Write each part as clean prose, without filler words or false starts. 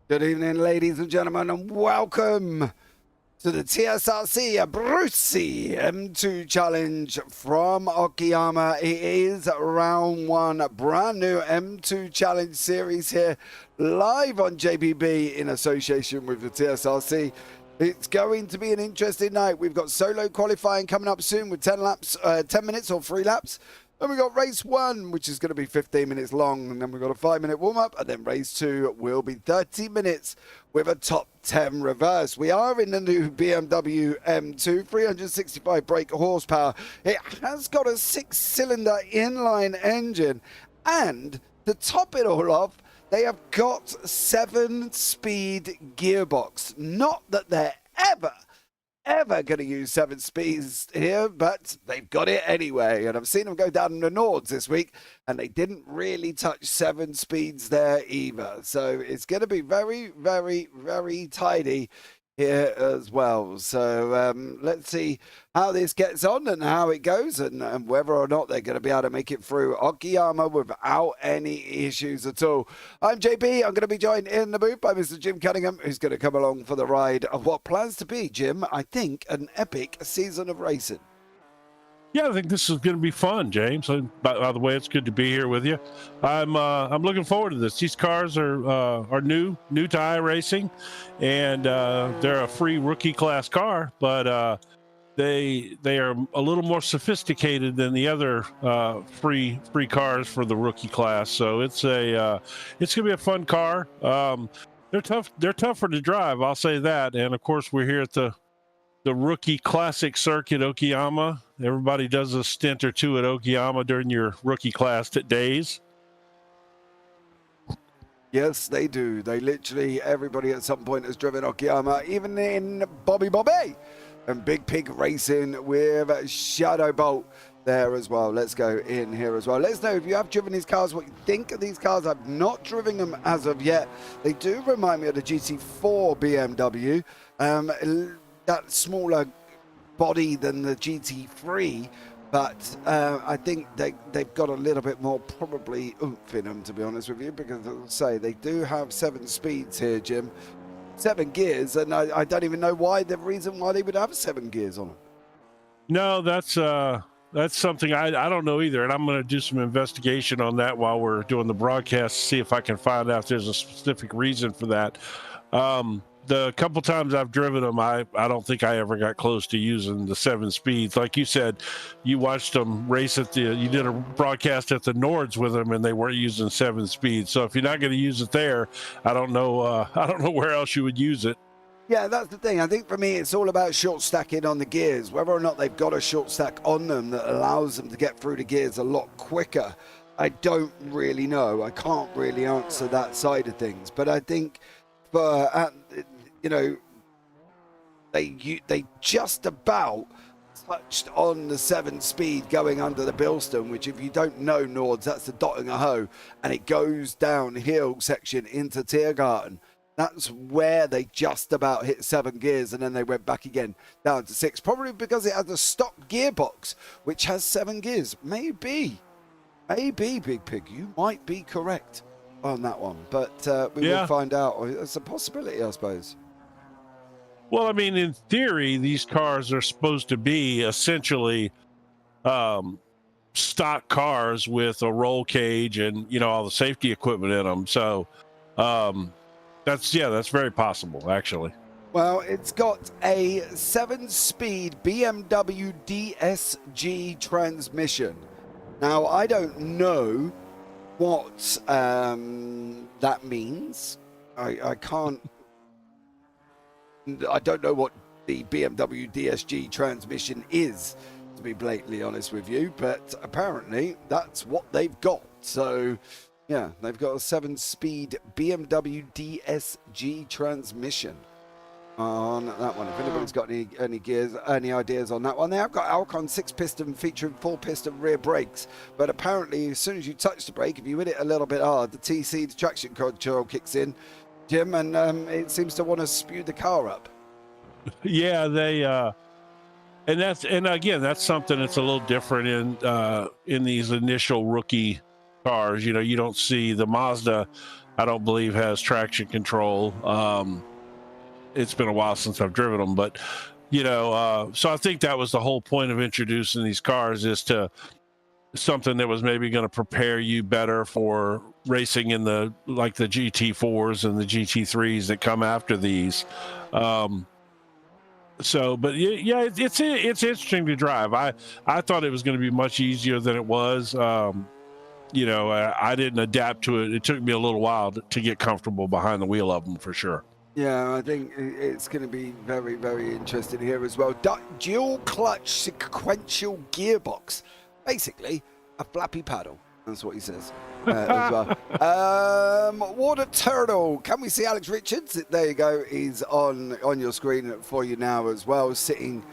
Good evening, ladies and gentlemen, and welcome to the TSRC Abruzzi M2 Challenge from Okayama. It is round one, brand new M2 Challenge series here, live on JBB in association with the TSRC. It's going to be an interesting night. We've got solo qualifying coming up soon with 10 minutes or 3 laps. Then we got race 1, which is going to be 15 minutes long, and then we've got a 5-minute warm-up, and then race 2 will be 30 minutes with a top 10 reverse. We are in the new BMW M2, 365 brake horsepower. It has got a 6-cylinder inline engine, and to top it all off, they have got 7-speed gearbox. Not that they're ever going to use 7 speeds here, but they've got it anyway. And I've seen them go down in the Nords this week, and they didn't really touch 7 speeds there either. So it's going to be very, very, very tidy here as well. So let's see how this gets on and how it goes, and whether or not they're going to be able to make it through Okayama without any issues at all. I'm JB. I'm going to be joined in the booth by Mr. Jim Cunningham, who's going to come along for the ride of what plans to be, Jim, I think, an epic season of racing. Yeah, I think this is going to be fun, James. And by the way, it's good to be here with you. I'm looking forward to this. These cars are new to iRacing, and they're a free rookie class car, but they are a little more sophisticated than the other free cars for the rookie class. So it's going to be a fun car. They're tough. They're tougher to drive, I'll say that. And of course, we're here at the rookie classic circuit, Okayama. Everybody does a stint or two at Okayama during your rookie class days. Yes, they do. They literally, everybody at some point has driven Okayama, even in Bobby and Big Pig Racing with Shadow Bolt there as well. Let's go in here as well. Let us know if you have driven these cars, what you think of these cars. I've not driven them as of yet. They do remind me of the GT4 BMW. That smaller body than the GT3, but I think they've got a little bit more probably oomph in them, to be honest with you, because as I say, they do have 7 speeds here, Jim. 7 gears, and I don't even know the reason why they would have 7 gears on them. No, that's something I don't know either, and I'm going to do some investigation on that while we're doing the broadcast to see if I can find out if there's a specific reason for that. The couple times I've driven them, I don't think I ever got close to using the 7 speeds. Like you said, you watched them race you did a broadcast at the Nords with them, and they weren't using 7 speeds. So if you're not going to use it there, I don't know where else you would use it. Yeah, that's the thing. I think for me, it's all about short stacking on the gears. Whether or not they've got a short stack on them that allows them to get through the gears a lot quicker, I don't really know. I can't really answer that side of things. But I think they just about touched on the 7 speed going under the Bilston, which if you don't know Nords, that's the Dottinger and it goes downhill section into Tiergarten. That's where they just about hit 7 gears, and then they went back again down to 6, probably because it has a stock gearbox which has 7 gears. Maybe Big Pig, you might be correct on that one, but we will find out. It's a possibility, I suppose. Well, I mean, in theory, these cars are supposed to be essentially stock cars with a roll cage and all the safety equipment in them. So that's very possible, actually. Well, it's got a 7-speed BMW DSG transmission. Now, I don't know what that means. I don't know what the BMW DSG transmission is, to be blatantly honest with you, but apparently that's what they've got. So yeah, they've got a 7-speed BMW DSG transmission on that one. If anybody's got any ideas on that one, they have got Alcon 6-piston featuring 4-piston rear brakes, but apparently as soon as you touch the brake, if you hit it a little bit hard, the TC, the traction control, kicks in, Jim, and it seems to want to spew the car up. Yeah, and again, that's something that's a little different in these initial rookie cars. You don't see the Mazda. I don't believe has traction control. It's been a while since I've driven them, but so I think that was the whole point of introducing these cars, is to something that was maybe going to prepare you better for racing in the GT4s and the GT3s that come after these. But yeah, it's interesting to drive. I thought it was going to be much easier than it was. I didn't adapt to it. It took me a little while to get comfortable behind the wheel of them, for sure. Yeah, I think it's going to be very, very interesting here as well. Dual clutch sequential gearbox. Basically, a flappy paddle. That's what he says as well. Water Turtle. Can we see Alex Richards? There you go. He's on your screen for you now as well. Sitting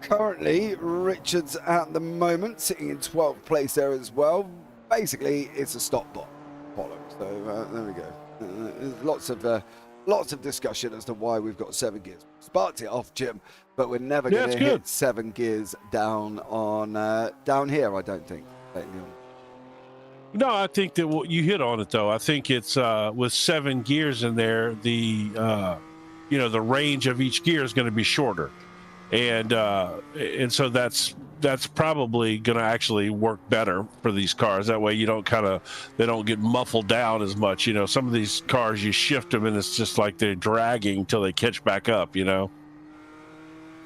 currently, Richards at the moment, sitting in 12th place there as well. Basically, it's a stop bot. So there we go. There's lots of discussion as to why we've got 7 gears. Sparked it off, Jim, but we're never going to hit 7 gears down here, I don't think. No, I think that you hit on it, though. I think it's with 7 gears in there, the range of each gear is going to be shorter, and so that's probably going to actually work better for these cars. That way, they don't get muffled down as much. Some of these cars, you shift them and it's just like they're dragging until they catch back up.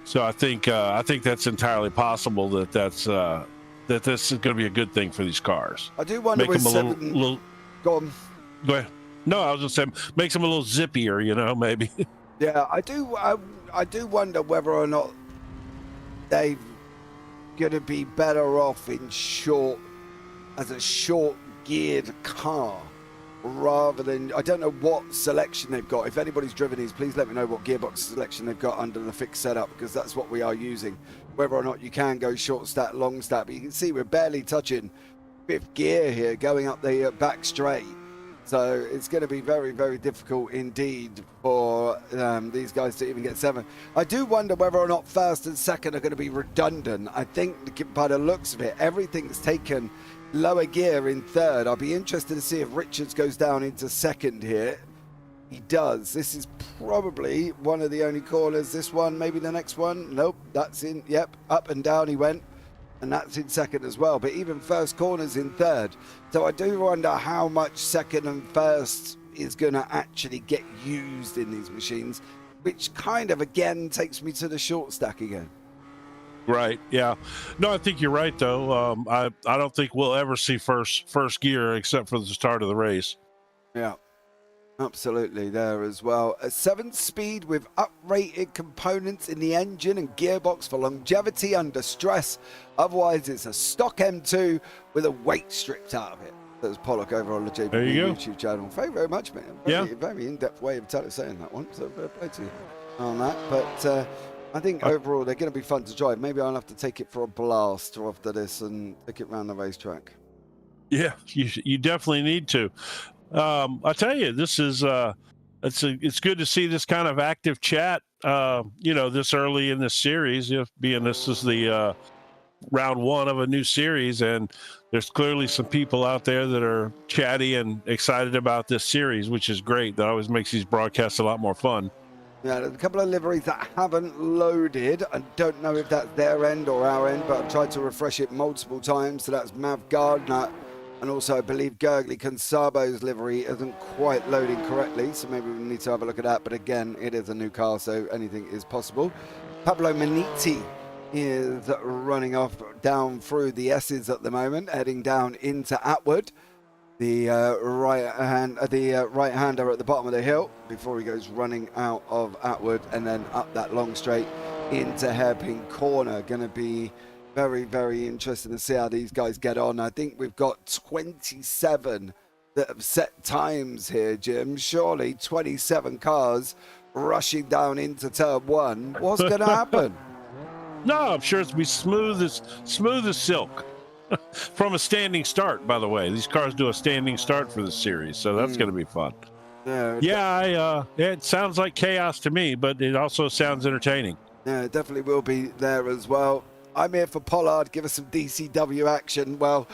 So I think that's entirely possible that this is going to be a good thing for these cars. I do wonder with 7. Go on. Go ahead. No, I was just saying, makes them a little zippier. Maybe. Yeah, I do wonder whether or not they're going to be better off as a short geared car, rather than, I don't know what selection they've got. If anybody's driven these, please let me know what gearbox selection they've got under the fixed setup, because that's what we are using. Whether or not you can go short stack, long stack, but you can see we're barely touching 5th gear here, going up the back straight. So it's going to be very, very difficult indeed for these guys to even get 7. I do wonder whether or not first and second are going to be redundant. I think by the looks of it, everything's taken lower gear in third. I'll be interested to see if Richards goes down into second here. He does. This is probably one of the only corners. This one, maybe the next one. Nope, that's in. Yep, up and down he went. And that's in second as well. But even first corner's in third. So I do wonder how much second and first is going to actually get used in these machines, which kind of, again, takes me to the short stack again. Right, yeah. No, I think you're right, though. I don't think we'll ever see first gear except for the start of the race. Yeah. Absolutely there as well. A 7-speed with uprated components in the engine and gearbox for longevity under stress. Otherwise, it's a stock M2 with a weight stripped out of it. There's Pollock over on the JB YouTube channel. Thank you very much, man. Very in-depth way of saying that one. So fair play to you on that. But I think overall they're going to be fun to drive. Maybe I'll have to take it for a blast after this and take it around the racetrack. Yeah, you definitely need to. I tell you, this is it's good to see this kind of active chat. This early in this series, being this is the round 1 of a new series, and there's clearly some people out there that are chatty and excited about this series, which is great. That always makes these broadcasts a lot more fun. Yeah, there's a couple of liveries that haven't loaded. I don't know if that's their end or our end, but I've tried to refresh it multiple times. So that's Mav Gardner. And also, I believe Gurgley Consabo's livery isn't quite loading correctly, so maybe we need to have a look at that. But again, it is a new car, so anything is possible. Pablo Maniti is running off down through the S's at the moment, heading down into Atwood. The right-hander at the bottom of the hill before he goes running out of Atwood and then up that long straight into Hairpin Corner. Going to be very, very interesting to see how these guys get on. I think we've got 27 that have set times here, Jim. Surely 27 cars rushing down into turn 1. What's going to happen? No, I'm sure it's going to be smooth as silk. From a standing start, by the way. These cars do a standing start for the series, so that's going to be fun. It sounds like chaos to me, but it also sounds entertaining. Yeah, it definitely will be there as well. I'm here for Pollard. Give us some DCW action. Well,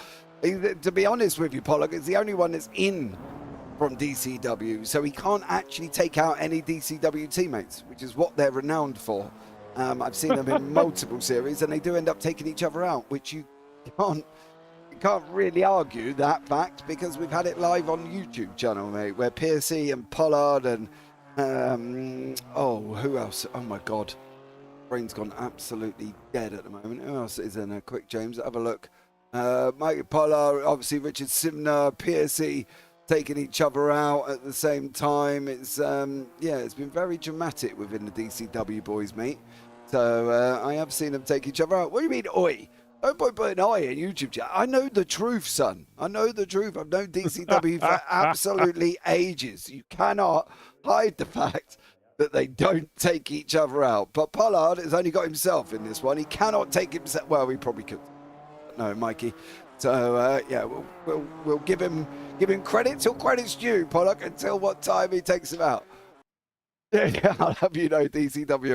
To be honest with you, Pollock, it's the only one that's in from DCW, so he can't actually take out any DCW teammates, which is what they're renowned for. I've seen them in multiple series, and they do end up taking each other out, which you can't really argue that fact, because we've had it live on YouTube channel, mate, where Piercy and Pollard and who else? Oh my God, brain's gone absolutely dead at the moment. Who else is in a quick, James? Have a look. Mike Pollard, obviously Richard Simner, Piercy taking each other out at the same time. It's it's been very dramatic within the DCW boys, mate. So I have seen them take each other out. What do you mean, oi? Don't put an oi in YouTube chat. I know the truth, son. I know the truth. I've known DCW for absolutely ages. You cannot hide the fact that they don't take each other out. But Pollard has only got himself in this one. He cannot take himself. Well, he probably could. No, Mikey. So we'll give him credit till credit's due, Pollock, until what time he takes him out. Yeah, I'll have you know, DCW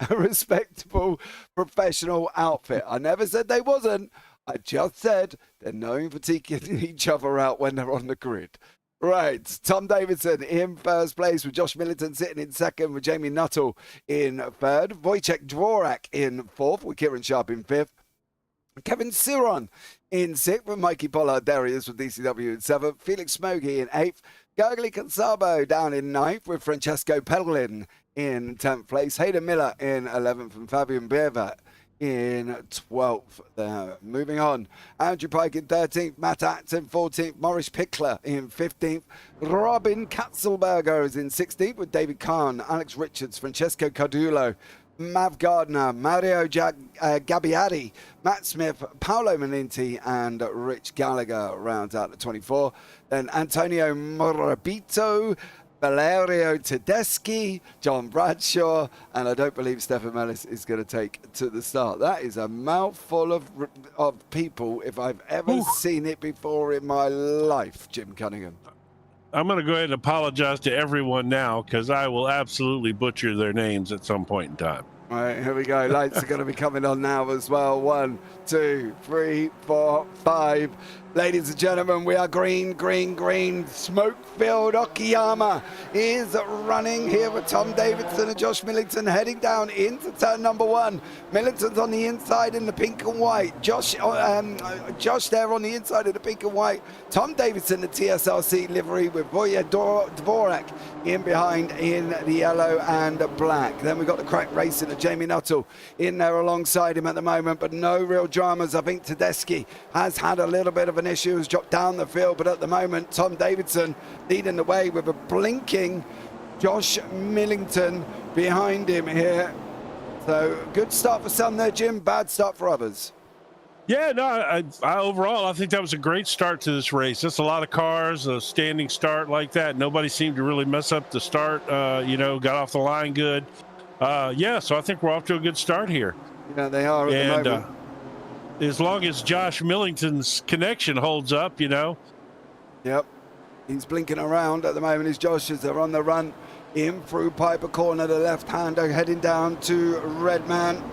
a respectable professional outfit. I never said they wasn't. I just said they're known for taking each other out when they're on the grid. Right, Tom Davidson in first place, with Josh Millington sitting in second, with Jamie Nuttall in third, Wojciech Dvorak in fourth, with Kieran Sharp in fifth, Kevin Siron in sixth, with Mikey Pollard Darius with DCW in seventh, Felix Smogey in eighth, Gurgly Consabo down in ninth, with Francesco Pelglin in 10th place, Hayden Miller in 11th, and Fabian Biervat in 12th there. Moving on, Andrew Pike in 13th, Matt Atts in 14th, Morris Pickler in 15th, Robin Katzelberger is in 16th, with David Kahn, Alex Richards, Francesco Cardulo, Mav Gardner, Mario Gabbiati, Matt Smith, Paolo Meninti, and Rich Gallagher rounds out the 24. Then Antonio Morabito, Valerio Tedeschi, John Bradshaw, and I don't believe Stefan Mellis is going to take to the start. That is a mouthful of people if I've ever seen it before in my life, Jim Cunningham. I'm going to go ahead and apologize to everyone now, because I will absolutely butcher their names at some point in time. All right, here we go. Lights are going to be coming on now as well. 1, 2, 3, 4, 5. Ladies and gentlemen, we are green, green, green. Smoke-filled Okayama is running here with Tom Davidson and Josh Millington heading down into turn number 1. Millington's on the inside in the pink and white. Josh there on the inside of the pink and white. Tom Davidson, the TSRC livery, with Voya Dvorak in behind in the yellow and black. Then we've got the crack racing of Jamie Nuttall in there alongside him at the moment, but no real dramas. I think Tedeschi has had a little bit of an issue, has dropped down the field, but at the moment Tom Davidson leading the way with a blinking Josh Millington behind him here. So good start for some there, Jim, bad start for others. Yeah, no, I overall, I think that was a great start to this race. That's a lot of cars, a standing start like that. Nobody seemed to really mess up the start, got off the line good. So I think we're off to a good start here. Yeah, they are at the moment. As long as Josh Millington's connection holds up, Yep. He's blinking around at the moment. His Josh as they're on the run in through Piper Corner, the left-hander heading down to Redman.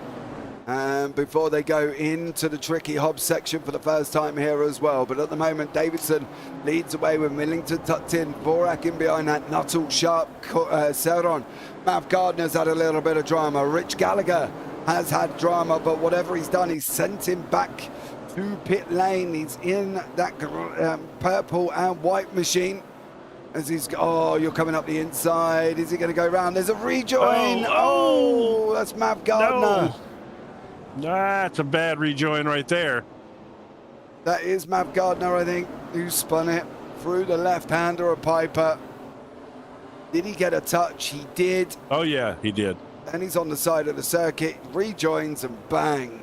And before they go into the tricky Hobbs section for the first time here as well. But at the moment, Davidson leads away with Millington tucked in, Vorak in behind that, Nuttall, Sharp, Seron. Mav Gardner's had a little bit of drama. Rich Gallagher has had drama, but whatever he's done, he's sent him back to pit lane. He's in that purple and white machine. As he's, you're coming up the inside. Is he going to go round? There's a rejoin. That's Mav Gardner. That's a bad rejoin right there. That is Mav Gardner, I think, who spun it through the left-hander of Piper. Did he get a touch? He did. Oh, yeah, he did. And he's on the side of the circuit, rejoins and bang.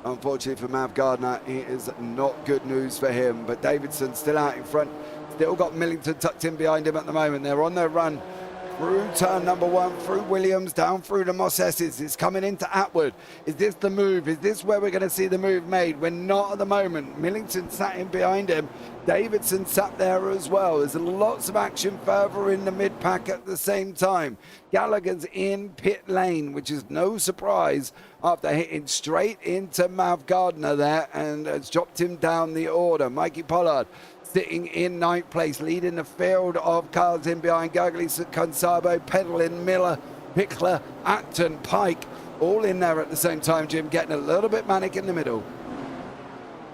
Unfortunately for Mav Gardner, it is not good news for him. But Davidson still out in front. Still got Millington tucked in behind him at the moment. They're on their run through turn number 1, through Williams, down through the Mossesses. It's coming into Atwood. Is this the move? Is this where we're going to see the move made? We're not at the moment. Millington sat in behind him. Davidson sat there as well. There's lots of action further in the mid-pack at the same time. Gallagher's in pit lane, which is no surprise after hitting straight into Mav Gardner there and has dropped him down the order. Mikey Pollard sitting in 9th place, leading the field of cars in behind. Gurgley, Consabo, Pedalin, Miller, Pickler, Acton, Pike, all in there at the same time, Jim, getting a little bit manic in the middle.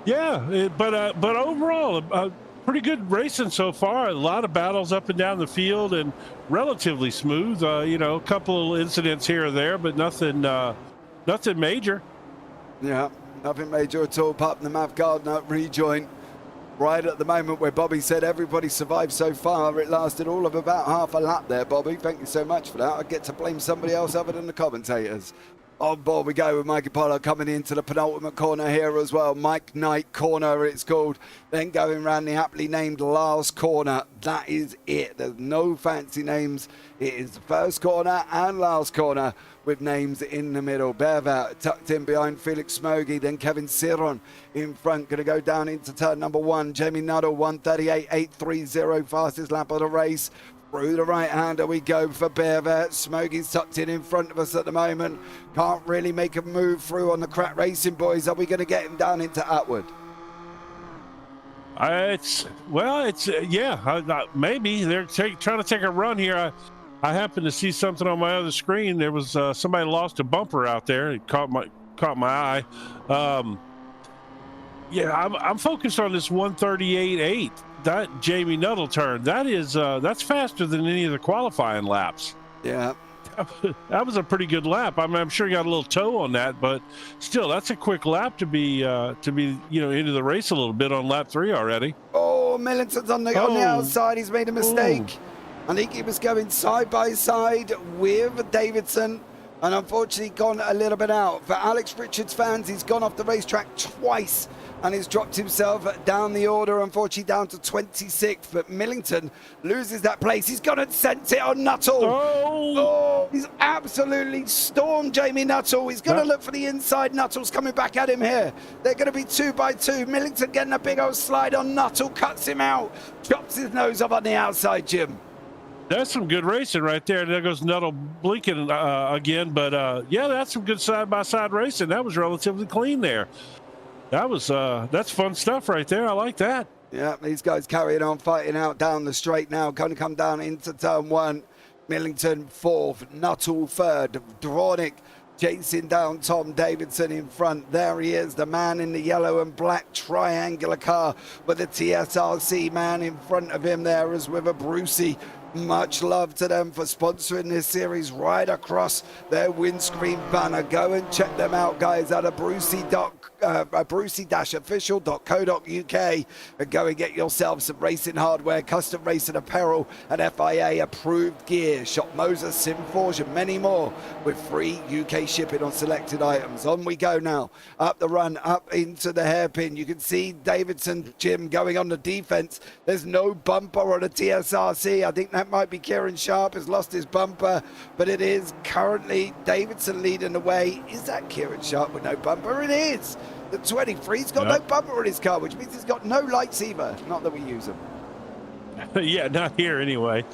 Yeah, but overall, pretty good racing so far. A lot of battles up and down the field and relatively smooth. A couple of incidents here or there, but nothing major. Yeah, nothing major at all, apart from the Mav Gardner rejoin. Right at the moment where Bobby said everybody survived so far, it lasted all of about half a lap there, Bobby. Thank you so much for that. I get to blame somebody else other than the commentators. On board we go with Mikey Pollard coming into the penultimate corner here as well. Mike Knight corner it's called. Then going around the aptly named last corner. That is it. There's no fancy names. It is the first corner and last corner with names in the middle. Bervat tucked in behind Felix Smogy. Then Kevin Siron in front. Going to go down into turn number 1. Jamie Nuttall, 1:38.830, fastest lap of the race. Through the right-hander we go for Bervat. Smogy's tucked in front of us at the moment. Can't really make a move through on the Crack Racing boys. Are we going to get him down into Atwood? Maybe they're trying to take a run here. I happened to see something on my other screen. There was somebody lost a bumper out there. It caught my eye. I'm focused on this 1:38.8. That Jamie Nuttall turn. That's faster than any of the qualifying laps. Yeah. That was a pretty good lap. I'm sure he got a little toe on that, but still, that's a quick lap to be into the race a little bit on lap 3 already. Oh, Millington's on the outside. He's made a mistake. I think he was going side by side with Davidson, and unfortunately gone a little bit out. For Alex Richards fans, he's gone off the racetrack twice and he's dropped himself down the order, unfortunately down to 26th. But Millington loses that place. He's gone and sent it on Nuttall. Oh, he's absolutely stormed Jamie Nuttall. He's going to look for the inside. Nuttall's coming back at him here. They're going to be 2 by 2. Millington getting a big old slide on Nuttall, cuts him out, chops his nose up on the outside, Jim. That's some good racing right there. There goes Nuttall blinking again. But, that's some good side-by-side racing. That was relatively clean there. That's fun stuff right there. I like that. Yeah, these guys carrying on, fighting out down the straight now. Going to come down into turn 1. Millington 4th, Nuttall 3rd, Dvornik chasing down Tom Davidson in front. There he is, the man in the yellow and black triangular car with the TSRC man in front of him there as with Abruzzi. Much love to them for sponsoring this series right across their windscreen banner. Go and check them out, guys, at Abruzzi-official.co.uk and go and get yourself some racing hardware, custom racing apparel, and FIA approved gear. Shop Moses, Simforge, and many more with free UK shipping on selected items. On we go now, up the run, up into the hairpin. You can see Davidson, Jim, going on the defense. There's no bumper on a TSRC. I think that might be Kieran Sharp has lost his bumper, but it is currently Davidson leading the way. Is that Kieran Sharp with no bumper? It is. The 23's got no bumper on his car, which means he's got no lights either. Not that we use them. Yeah, not here anyway.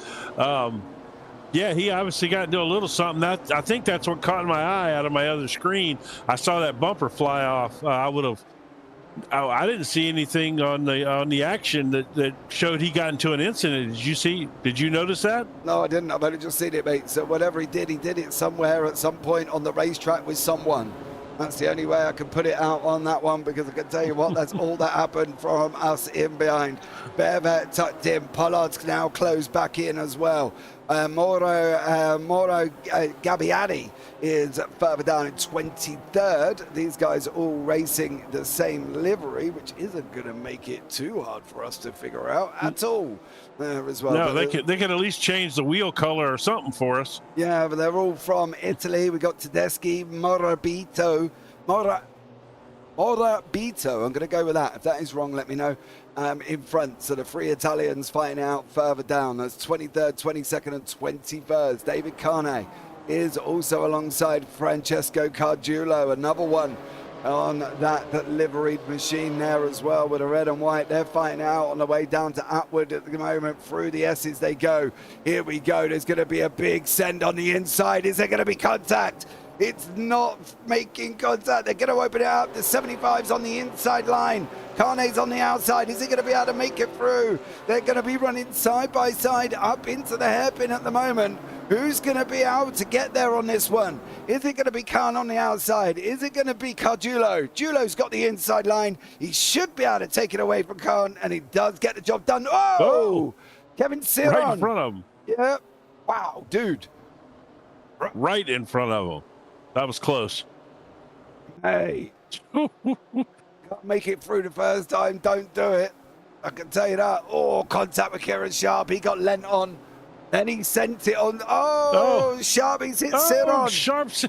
He obviously got to do a little something. I think that's what caught my eye out of my other screen. I saw that bumper fly off. I didn't see anything on the action that showed he got into an incident. Did you notice that? No, I didn't. I've only just seen it, mate. So whatever he did it somewhere at some point on the racetrack with someone. That's the only way I can put it out on that one, because I can tell you what, that's all that happened from us in behind. Bervat tucked in. Pollard's now closed back in as well. Mauro Gabbiani is further down in 23rd. These guys all racing the same livery, which isn't going to make it too hard for us to figure out at all there as well. No, they can at least change the wheel color or something for us. Yeah, but they're all from Italy. We got Tedeschi, Morabito. I'm going to go with that. If that is wrong, let me know. in front. So the three Italians fighting out further down. That's 23rd, 22nd, and 21st. David Carne is also alongside Francesco Cardulo, another one on that liveried machine there as well with the red and white. They're fighting out on the way down to Atwood at the moment. Through the S's they go. Here we go. There's going to be a big send on the inside. Is there going to be contact? It's not making contact. They're going to open it up. The 75's on the inside line. Carne's on the outside. Is he going to be able to make it through? They're going to be running side by side up into the hairpin at the moment. Who's going to be able to get there on this one? Is it going to be Khan on the outside? Is it going to be Cardulo? Dulo's got the inside line. He should be able to take it away from Khan, and he does get the job done. Oh! Kevin Searon. Right in front of him. Yeah. Wow, dude. Right in front of him. That was close. Hey. Can't make it through the first time. Don't do it. I can tell you that. Oh, contact with Kieran Sharp. He got lent on. Then he sent it on. Oh, Sharp, he's hit Searon. Sharp's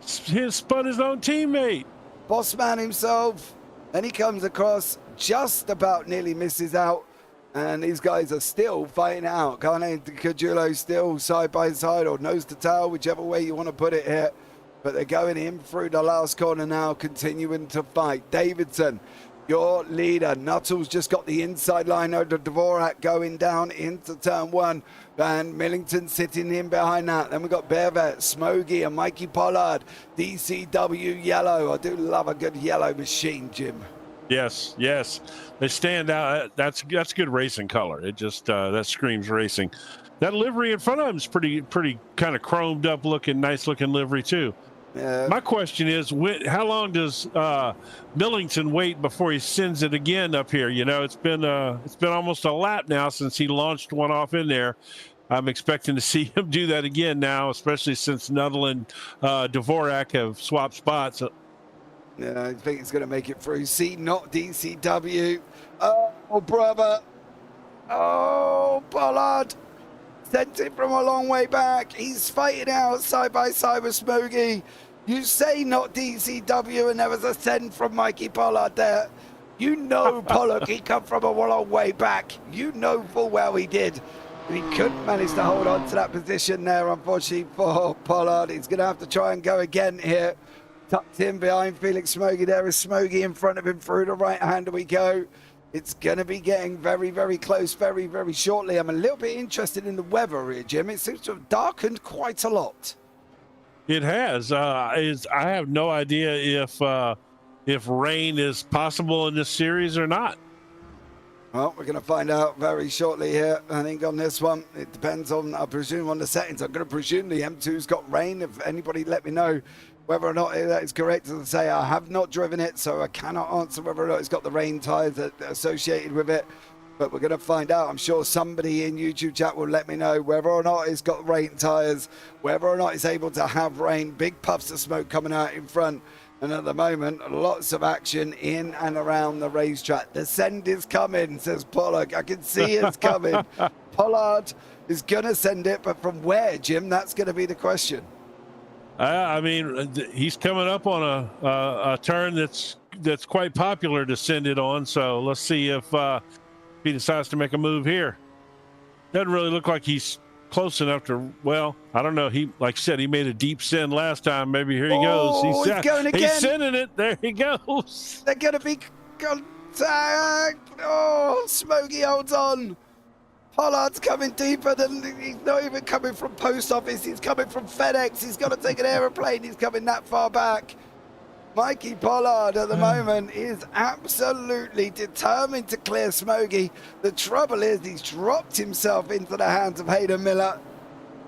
spun his own teammate. Boss man himself. Then he comes across, just about nearly misses out. And these guys are still fighting out. Carne and Cardulo still side by side or nose to tail, whichever way you want to put it here. But they're going in through the last corner now, continuing to fight. Davidson, your leader. Nuttall's just got the inside line over Dvorak going down into turn one. And Millington sitting in behind that. Then we've got Bearvet, Smoggy, and Mikey Pollard. DCW yellow. I do love a good yellow machine, Jim. Yes, yes. They stand out. That's good racing color. It just that screams racing. That livery in front of him is pretty kind of chromed up looking, nice looking livery too. My question is, how long does Millington wait before he sends it again up here? You know, it's been almost a lap now since he launched one off in there. I'm expecting to see him do that again now, especially since Nuttall and Dvorak have swapped spots. Yeah, I think he's going to make it through. See, not DCW. Oh, brother. Oh, Pollard. Sent it from a long way back. He's fighting out side by side with Smoggy. You say not DCW, and there was a send from Mikey Pollard there. You know Pollock, he come from a long way back. You know full well he did. He couldn't manage to hold on to that position there, unfortunately, for Pollard. He's going to have to try and go again here. Tucked in behind Felix Smoggy. There is Smoggy in front of him through the right hand. We go. It's going to be getting very, very close very, very shortly. I'm a little bit interested in the weather here, Jim. It seems to have darkened quite a lot. It has. I have no idea if rain is possible in this series or not. Well, we're going to find out very shortly here. I think on this one, it depends on, I presume, on the settings. I'm going to presume the M2's got rain. If anybody let me know whether or not that is correct. As I say, I have not driven it, so I cannot answer whether or not it's got the rain tyres associated with it. But we're going to find out. I'm sure somebody in YouTube chat will let me know whether or not it's got rain tyres, whether or not it's able to have rain. Big puffs of smoke coming out in front. And at the moment, lots of action in and around the racetrack. The send is coming, says Pollock. I can see it's coming. Pollard is going to send it, but from where, Jim? That's going to be the question. I mean, he's coming up on a turn that's quite popular to send it on. So let's see if he decides to make a move here. Doesn't really look like he's close enough to. Well, I don't know. He, like I said, he made a deep send last time. Maybe here he goes. He's going again. He's sending it. There he goes. They're going to be contact. Oh, Smoggy holds on. Pollard's coming deeper than, he's not even coming from post office, he's coming from FedEx, he's got to take an aeroplane, he's coming that far back. Mikey Pollard at the moment is absolutely determined to clear Smoggy. The trouble is he's dropped himself into the hands of Hayden Miller.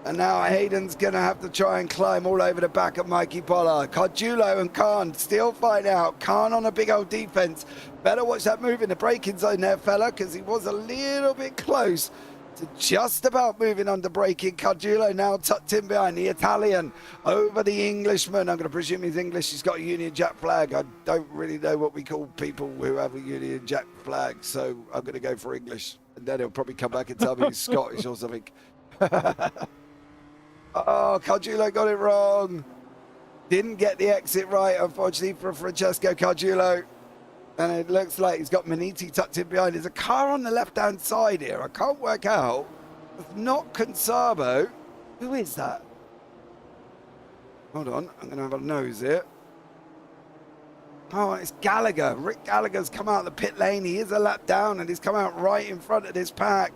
And now Hayden's going to have to try and climb all over the back of Mikey Pollard. Cardulo and Khan still fight out. Khan on a big old defense. Better watch that move in the braking zone there, fella, because he was a little bit close to just about moving under braking. Cardulo now tucked in behind the Italian over the Englishman. I'm going to presume he's English. He's got a Union Jack flag. I don't really know what we call people who have a Union Jack flag, so I'm going to go for English. And then he'll probably come back and tell me he's Scottish or something. Oh, Cardulo got it wrong. Didn't get the exit right, unfortunately, for Francesco Cardulo. And it looks like he's got Maniti tucked in behind. There's a car on the left-hand side here. I can't work out. It's not Consabo. Who is that? Hold on. I'm going to have a nose here. Oh, it's Gallagher. Rick Gallagher's come out of the pit lane. He is a lap down, and he's come out right in front of this pack.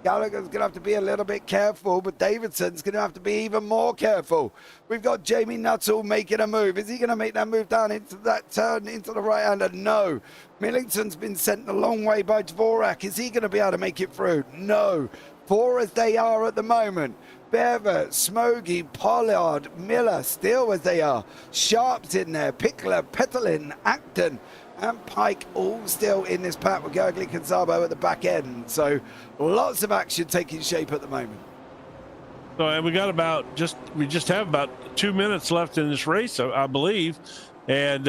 Gallagher's going to have to be a little bit careful, but Davidson's going to have to be even more careful. We've got Jamie Nuttall making a move. Is he going to make that move down into that turn into the right-hander? No. Millington's been sent a long way by Dvorak. Is he going to be able to make it through? No. 4 as they are at the moment. Bever, Smoggy, Pollard, Miller, still as they are. Sharp's in there. Pickler, Petalin, Acton, and Pike all still in this pack with Gurgley Consabo at the back end. So lots of action taking shape at the moment. So, and we just have about 2 minutes left in this race, I believe. And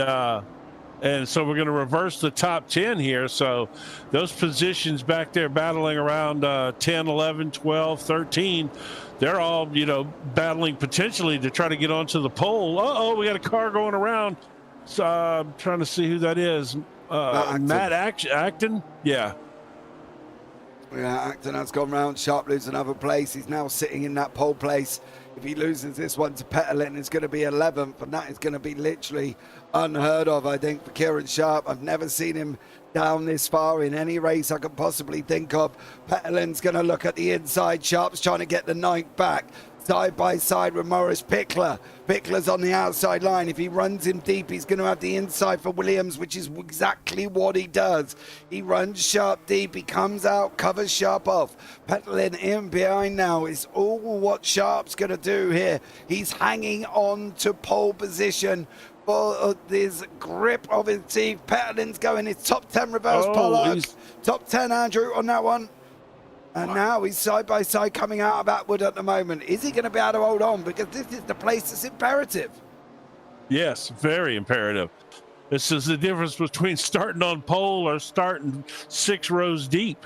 so we're going to reverse the top 10 here. So those positions back there battling around 10, 11, 12, 13, they're all, battling potentially to try to get onto the pole. Uh-oh, we got a car going around. So I'm trying to see who that is. Matt Acton? Yeah. Yeah, Acton has gone round. Sharp loses another place. He's now sitting in that pole place. If he loses this one to Petalin, it's going to be 11th, and that is going to be literally unheard of, I think, for Kieran Sharp. I've never seen him down this far in any race I could possibly think of. Petalin's going to look at the inside. Sharp's trying to get the 9th back. Side by side with Morris Pickler. Pickler's on the outside line. If he runs him deep, he's going to have the inside for Williams, which is exactly what he does. He runs Sharp deep. He comes out, covers Sharp off. Petalin in behind now is all what Sharp's going to do here. He's hanging on to pole position for this grip of his teeth. Petalin's going his top 10 reverse Pollard. Top 10, Andrew, on that one. And now he's side by side coming out of Atwood at the moment. Is he going to be able to hold on? Because this is the place that's imperative. Yes, very imperative. This is the difference between starting on pole or starting 6 rows deep.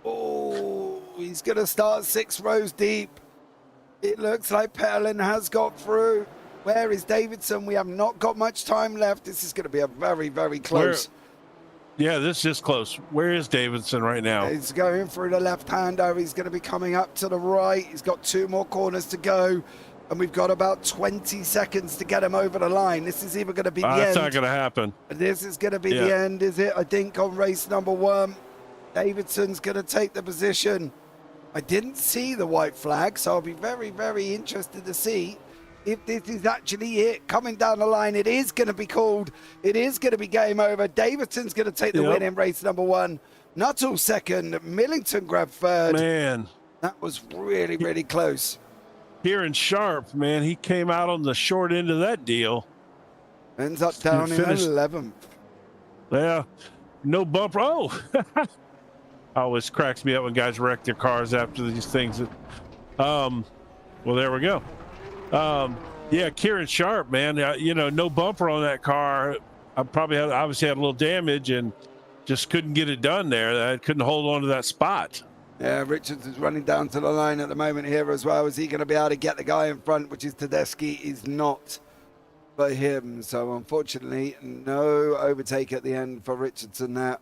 Oh, he's going to start 6 rows deep. It looks like Petalin has got through. Where is Davidson? We have not got much time left. This is going to be a very, very close. Yeah, this is close. Where is Davidson right now? He's going through the left-hander. He's going to be coming up to the right. He's got 2 more corners to go. And we've got about 20 seconds to get him over the line. This is either going to be the end. That's not going to happen. This is going to be the end, is it? I think on race number 1, Davidson's going to take the position. I didn't see the white flag, so I'll be very, very interested to see if this is actually it. Coming down the line, it is going to be called. It is going to be game over. Davidson's going to take the win in race number 1. Nuttall second. Millington grabbed third. Man, that was really, really close. Kieran Sharp, man, he came out on the short end of that deal. Ends up down in 11th. Yeah, no bumper. Oh, always cracks me up when guys wreck their cars after these things. Well, there we go. Yeah, Kieran Sharp, man, no bumper on that car. I obviously had a little damage and just couldn't get it done there. I couldn't hold on to that spot. Yeah, Richards is running down to the line at the moment here as well. Is he going to be able to get the guy in front, which is Tedeschi? Is not for him. So unfortunately, no overtake at the end for Richardson there.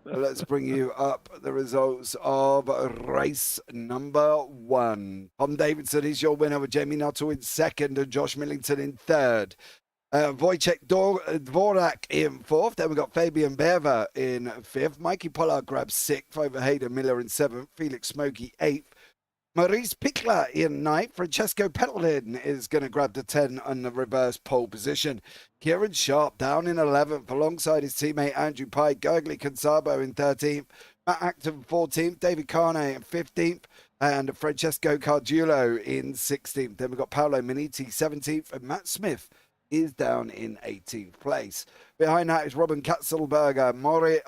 Let's bring you up the results of race number 1. Tom Davidson is your winner with Jamie Nuttall in second and Josh Millington in third. Wojciech Dvorak in 4th. Then we've got Fabian Berver in 5th. Mikey Pollard grabs 6th over Hayden Miller in 7th. Felix Smokey 8th. Maurice Pickler in 9th. Francesco Petalin is going to grab the 10 on the reverse pole position. Kieran Sharp down in 11th alongside his teammate Andrew Pike. Gurgley Consabo in 13th. Matt Acton 14th. David Carne in 15th. And Francesco Cardulo in 16th. Then we've got Paolo Miniti 17th. And Matt Smith is down in 18th place. Behind that is Robin Katzelberger, Mauro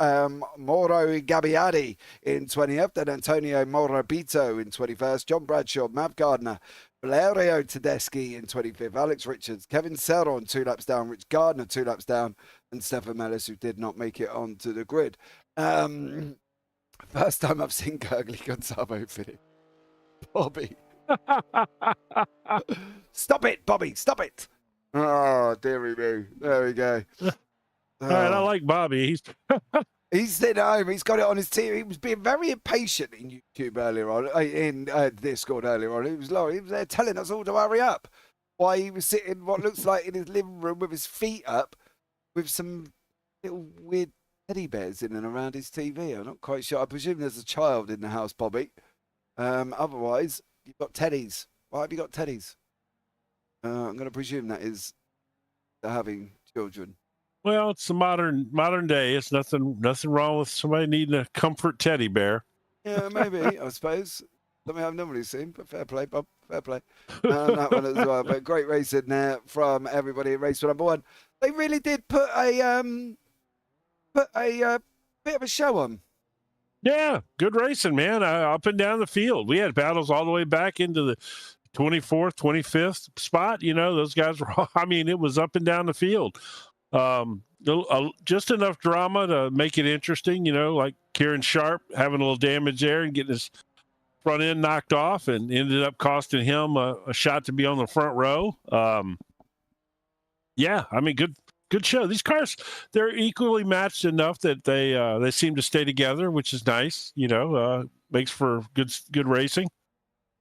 Gabbiadi in 20th, then Antonio Morabito in 21st, John Bradshaw, Mav Gardner, Valerio Tedeschi in 25th, Alex Richards, Kevin Serron 2 laps down, Rich Gardner 2 laps down, and Stefan Mellis, who did not make it onto the grid. First time I've seen Gurgley Gonzalo finish. Bobby. Stop it, Bobby, stop it. Oh, dearie me. There we go. All right, I Oh. like Bobby. He's sitting at home. He's got it on his TV. He was being very impatient in YouTube earlier on, in Discord earlier on. He was there telling us all to hurry up. Why he was sitting, what looks like in his living room with his feet up, with some little weird teddy bears in and around his TV. I'm not quite sure. I presume there's a child in the house, Bobby. Otherwise, you've got teddies. Why have you got teddies? I'm going to presume that is having children. Well, it's the modern day. It's nothing wrong with somebody needing a comfort teddy bear. Yeah, maybe, I suppose. Something I've normally seen, but fair play, Bob. Fair play. That one as well. But great racing there from everybody in race number 1. They really did put a bit of a show on. Yeah, good racing, man. Up and down the field. We had battles all the way back into the 24th, 25th spot. You know, those guys were, I mean, it was up and down the field. Just enough drama to make it interesting, you know, like Kieran Sharp having a little damage there and getting his front end knocked off and ended up costing him a shot to be on the front row. Yeah, I mean, good show. These cars, they're equally matched enough that they seem to stay together, which is nice, you know, makes for good racing.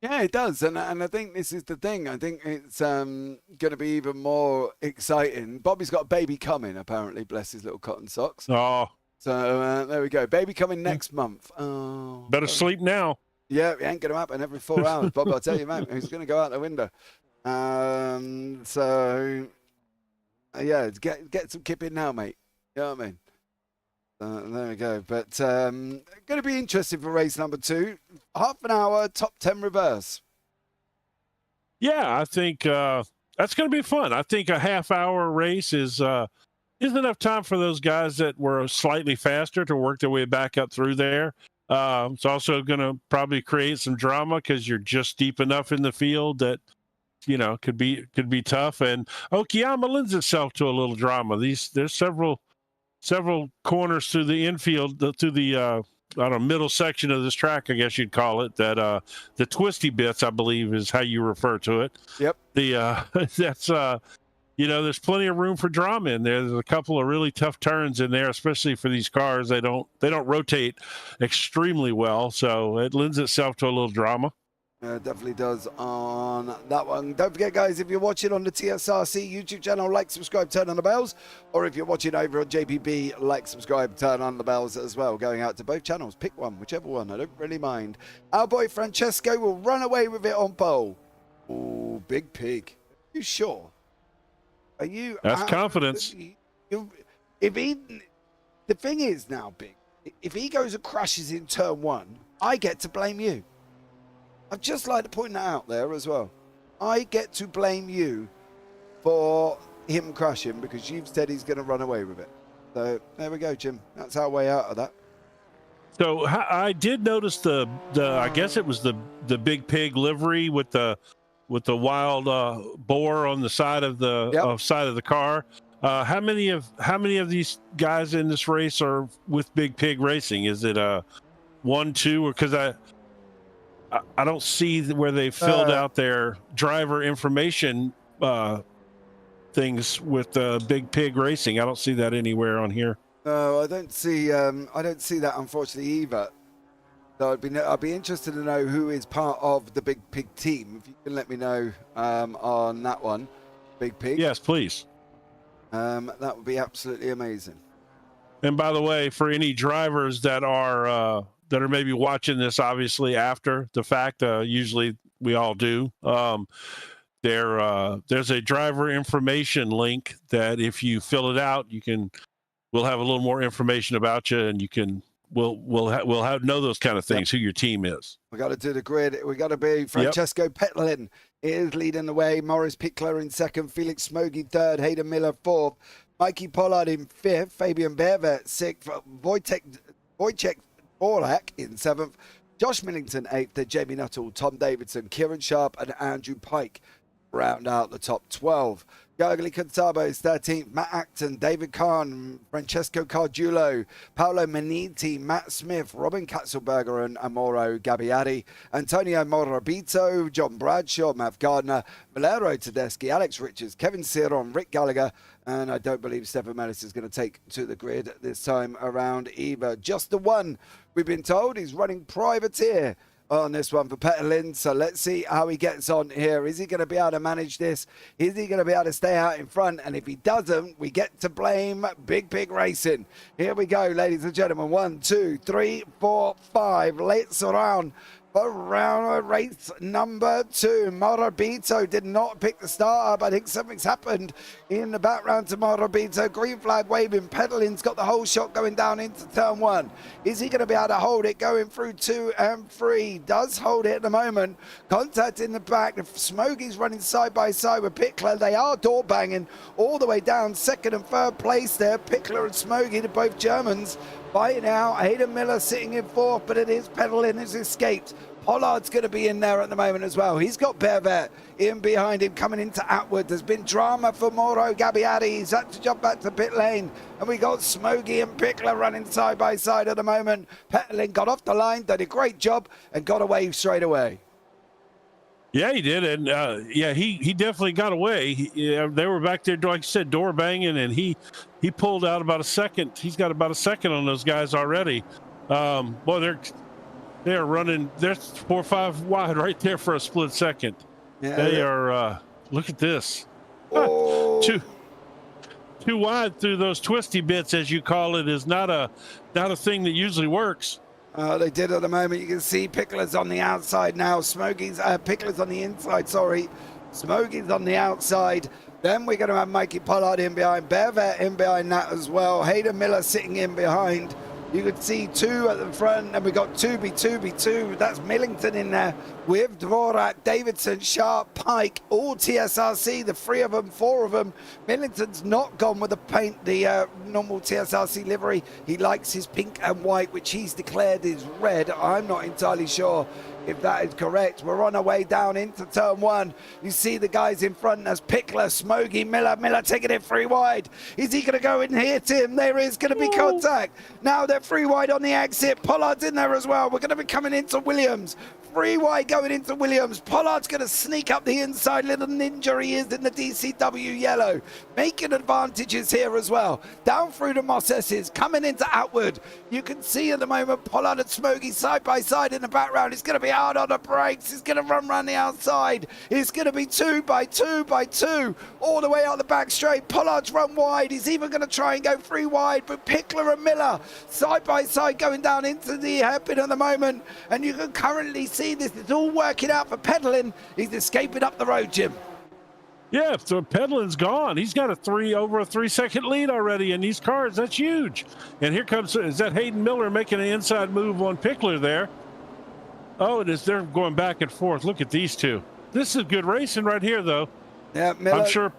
Yeah, it does, and I think this is the thing. I think it's going to be even more exciting. Bobby's got a baby coming, apparently. Bless his little cotton socks. Oh, so there we go. Baby coming next month. Oh, better sleep now. Yeah, it ain't going to happen every 4 hours, Bob. I'll tell you, mate. He's going to go out the window. So yeah, get some kip in now, mate. You know what I mean? There we go. But going to be interesting for race number 2. Half an hour, top 10 reverse. Yeah, I think that's going to be fun. I think a half-hour race is enough time for those guys that were slightly faster to work their way back up through there. It's also going to probably create some drama because you're just deep enough in the field that, you know, could be tough. And Okayama lends itself to a little drama. There's several corners through the infield, through the I don't know, middle section of this track, I guess you'd call it, that the twisty bits, I believe, is how you refer to it. Yep. That's you know, there's plenty of room for drama in there. There's a couple of really tough turns in there, especially for these cars. They don't rotate extremely well, so it lends itself to a little drama. Definitely does on that one. Don't forget, guys, if you're watching on the TSRC YouTube channel, like, subscribe, turn on the bells. Or if you're watching over on JPB, like, subscribe, turn on the bells as well. Going out to both channels. Pick one, whichever one. I don't really mind. Our boy Francesco will run away with it on pole. Oh, Big Pig. Are you sure? Are you? That's confidence. The thing is now, Big, if he goes and crashes in turn 1, I get to blame you. I'd just like to point that out there as well. I get to blame you for him crashing because you've said he's going to run away with it. So there we go, Jim. That's our way out of that. So I did notice the I guess it was the Big Pig livery with the wild boar on the side of the car. How many of these guys in this race are with Big Pig Racing? Is it 1, 2, or because I don't see where they filled out their driver information things with Big Pig Racing. I don't see that anywhere on here. No, I don't see that, unfortunately, either. So I'd be interested to know who is part of the Big Pig team. If you can let me know on that one, Big Pig. Yes, please. That would be absolutely amazing. And by the way, for any drivers that are maybe watching this, obviously after the fact, usually we all do. There's a driver information link that if you fill it out, we'll have a little more information about you, and we'll know those kind of things, who your team is. We got to do the grid. We got to be Francesco Petlin is leading the way. Morris Pickler in second. Felix Smoggy third. Hayden Miller fourth. Mikey Pollard in fifth. Fabian Bearvet sixth. Wojciech Borlak in seventh. Josh Millington eighth. Jamie Nuttall, Tom Davidson, Kieran Sharp, and Andrew Pike round out the top 12. Gurgly Contabo is 13th, Matt Acton, David Kahn, Francesco Cardulo, Paolo Meniti, Matt Smith, Robin Katzelberger and Amoro Gabbiati, Antonio Morabito, John Bradshaw, Matt Gardner, Valero Tedeschi, Alex Richards, Kevin Ciron, Rick Gallagher, and I don't believe Stefan Mellis is going to take to the grid this time around either. Just the one, we've been told, he's running privateer on this one for Petalin, so let's see how he gets on here. Is he going to be able to manage this? Is he going to be able to stay out in front? And if he doesn't, we get to blame Big Pig Racing. Here we go, ladies and gentlemen. 1, 2, 3, 4, 5. Let's round for round race number 2. Morabito did not pick the start up. I think something's happened in the background to Morabito. Green flag waving. Pedalin's got the whole shot going down into turn 1. Is he going to be able to hold it going through 2 and 3? Does hold it at the moment. Contact in the back. Smogie's running side by side with Pickler. They are door banging all the way down. Second and third place there. Pickler and Smogie, they're both Germans. Fighting out. Hayden Miller sitting in 4th, but it is Petalin has escaped. Pollard's going to be in there at the moment as well. He's got Bervet in behind him coming into Atwood. There's been drama for Mauro Gabbiati. He's had to jump back to pit lane. And we got Smogie and Pickler running side by side at the moment. Petalin got off the line, did a great job, and got away straight away. Yeah, he did. And yeah, he definitely got away. They were back there, like you said, door banging, and he pulled out about a second. He's got about a second on those guys already. Boy, they're running. They're 4 or 5 wide right there for a split second. Yeah, they are. Look at this. Oh. Too wide through those twisty bits, as you call it, is not a thing that usually works. They did at the moment. You can see Pickler's on the outside now. Smogie's Pickler's on the inside. Sorry, Smogie's on the outside. Then we're going to have Mikey Pollard in behind, Bervet in behind that as well. Hayden Miller sitting in behind. You could see 2 at the front, and we got 2B. That's Millington in there with Dvorak, Davidson, Sharp, Pike, all TSRC, the 3 of them, 4 of them. Millington's not gone with the paint, the normal TSRC livery. He likes his pink and white, which he's declared is red. I'm not entirely sure if that is correct. We're on our way down into turn 1. You see the guys in front as Pickler, Smogie, Miller taking it 3 wide. Is he going to go and hit him? There is going to be contact. Now they're 3 wide on the exit. Pollard's in there as well. We're going to be coming into Williams. 3 wide going into Williams. Pollard's going to sneak up the inside. Little ninja he is in the DCW yellow. Making advantages here as well. Down through the Moss S's. Coming into Atwood. You can see at the moment Pollard and Smogie side by side in the background. It's going to be hard on the brakes. He's going to run around the outside. It's going to be 2 by 2 all the way out the back straight. Pollard's run wide. He's even going to try and go 3 wide, but Pickler and Miller side by side going down into the hairpin at the moment, and you can currently see this is all working out for Petalin. He's escaping up the road, Jim. Yeah, so Pedalin's gone. He's got over a 3-second lead already in these cars. That's huge. And here is that Hayden Miller making an inside move on Pickler there. Oh, it is. They're going back and forth. Look at these two. This is good racing right here, though. Yeah, Miller. I'm sure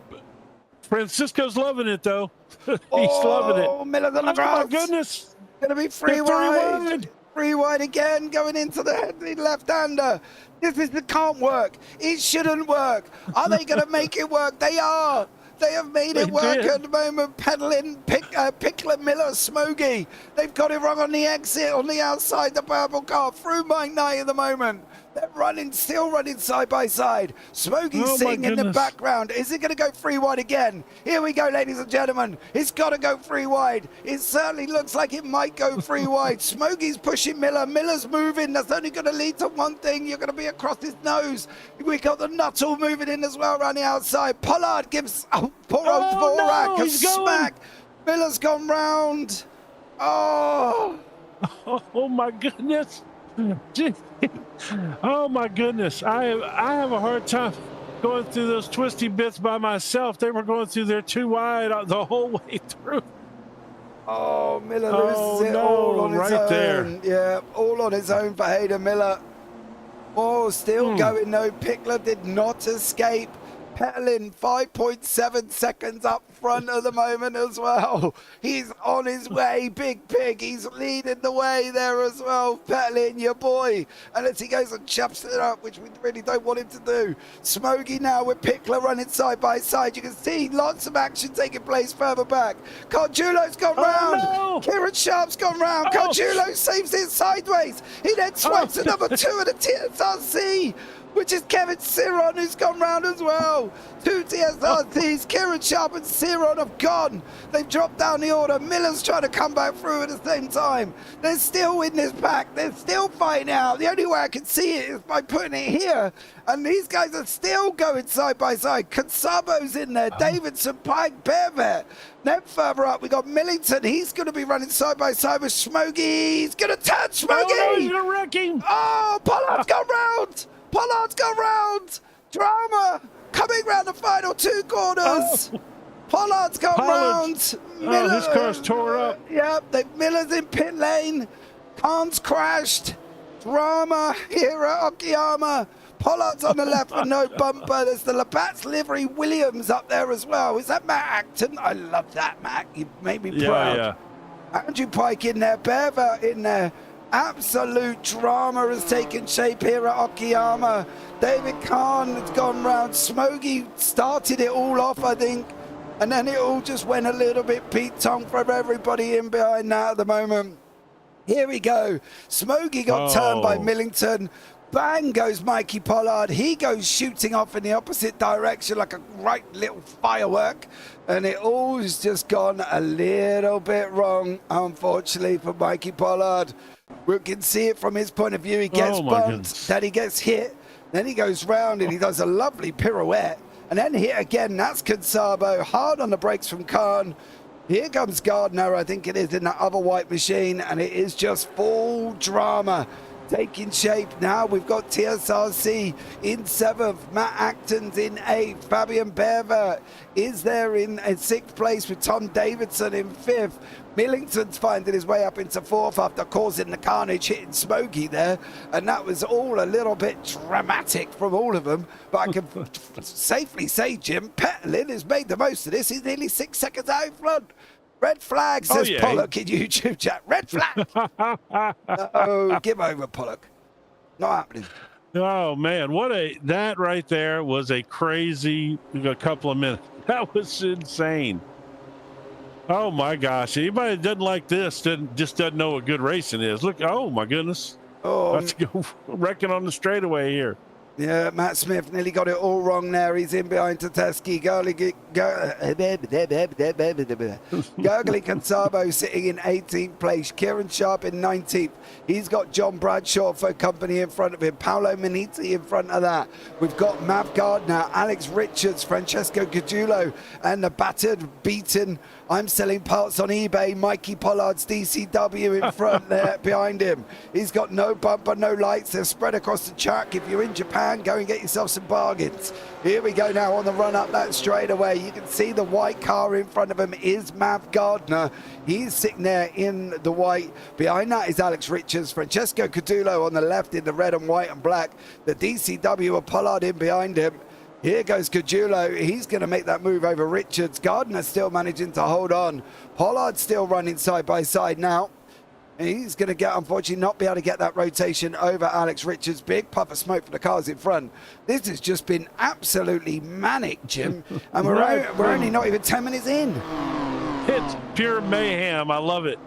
Francisco's loving it, though. He's loving it. Oh, Miller's on the ground. Oh, my goodness. Going to be 3 wide. 3 wide again, going into the left-hander. This can't work. It shouldn't work. Are they going to make it work? They are. They have made it work at the moment. Pedaling, Pickler, Miller, Smogie. They've got it wrong on the exit, on the outside, the purple car. Through Mike Knight at the moment. They're still running side by side. Smogie's sitting in the background. Is it going to go 3 wide again? Here we go, ladies and gentlemen. It's got to go 3 wide. It certainly looks like it might go 3 wide. Smogie's pushing Miller. Miller's moving. That's only going to lead to one thing. You're going to be across his nose. We got the Nuttall moving in as well around the outside. Pollard gives poor old Dvorak a smack. Miller's gone round. Oh, my goodness. Oh my goodness. I have a hard time going through those twisty bits by myself. They were going through there 2 wide the whole way through. Oh, Miller loses it all on his own. There. Yeah, all on his own for Hayden Miller. Oh, still going though. Pickler did not escape. Petalin 5.7 seconds up front at the moment as well. He's on his way, Big Pig. He's leading the way there as well. Petalin, your boy. And as he goes and chops it up, which we really don't want him to do. Smokey now with Pickler running side by side. You can see lots of action taking place further back. Cardulo's gone round. No. Kieran Sharp's gone round. Cardulo saves it sideways. He then swipes to number 2 of the TSRC, which is Kevin Ciron, who's gone round as well. 2 TSRCs, Kieran Sharp and Ciron have gone. They've dropped down the order. Miller's trying to come back through at the same time. They're still in this pack. They're still fighting out. The only way I can see it is by putting it here. And these guys are still going side by side. Consabo's in there. Davidson, Pike, Bearvet. Then further up, we got Millington. He's going to be running side by side with Smokey. He's going to turn Smokey. Oh, no, he's going to wreck him. Oh, Pollard's gone round. Pollard's gone round. Drama coming round the final 2 corners. Oh. Pollard's gone round. Miller, his car's tore up. Yep, Miller's in pit lane. Khan's crashed. Drama here at Okayama. Pollard's on the left with no bumper. There's the Labatt's livery Williams up there as well. Is that Matt Acton? I love that, Matt. You made me proud. Yeah. Andrew Pike in there. Bearver in there. Absolute drama has taken shape here at Okayama. David Khan has gone round. Smokey started it all off, I think. And then it all just went a little bit Pete-tongue for everybody in behind that at the moment. Here we go. Smokey got turned by Millington. Bang goes Mikey Pollard. He goes shooting off in the opposite direction like a right little firework. And it all's just gone a little bit wrong, unfortunately, for Mikey Pollard. We can see it from his point of view. He gets bumped, then he gets hit, then he goes round and he does a lovely pirouette. And then hit again. That's Consabo. Hard on the brakes from Khan. Here comes Gardner, I think it is, in that other white machine. And it is just full drama taking shape. Now we've got TSRC in 7th, Matt Acton's in 8th, Fabian Bearver is there in 6th place with Tom Davidson in 5th. Millington's finding his way up into 4th after causing the carnage, hitting Smokey there, and that was all a little bit dramatic from all of them. But I can safely say, Jim, Petalin has made the most of this. He's nearly 6 seconds out in front. Red flag, says Pollock in YouTube chat. Red flag. Oh, give over, Pollock. Not happening. Oh, man. That right there was a crazy couple of minutes. That was insane. Oh, my gosh. Anybody that doesn't like this just doesn't know what good racing is. Look, oh, my goodness. Oh, let's go wrecking on the straightaway here. Yeah, Matt Smith nearly got it all wrong there. He's in behind Tateski. Gurgly Consabo sitting in 18th place. Kieran Sharp in 19th. He's got John Bradshaw for company in front of him. Paolo Maniti in front of that. We've got Mav Gardner, Alex Richards, Francesco Cajulo, and the battered, beaten, I'm selling parts on eBay, Mikey Pollard's DCW in front there behind him. He's got no bumper, no lights. They're spread across the track. If you're in Japan, go and get yourself some bargains. Here we go now on the run up that straightaway. You can see the white car in front of him is Mav Gardner. He's sitting there in the white. Behind that is Alex Richards, Francesco Cadulo on the left in the red and white and black. The DCW of Pollard in behind him. Here goes Cajulo. He's going to make that move over Richards. Gardner still managing to hold on. Pollard still running side by side now. He's going to unfortunately not be able to get that rotation over Alex Richards. Big puff of smoke for the cars in front. This has just been absolutely manic, Jim. And we're only not even 10 minutes in. It's pure mayhem. I love it.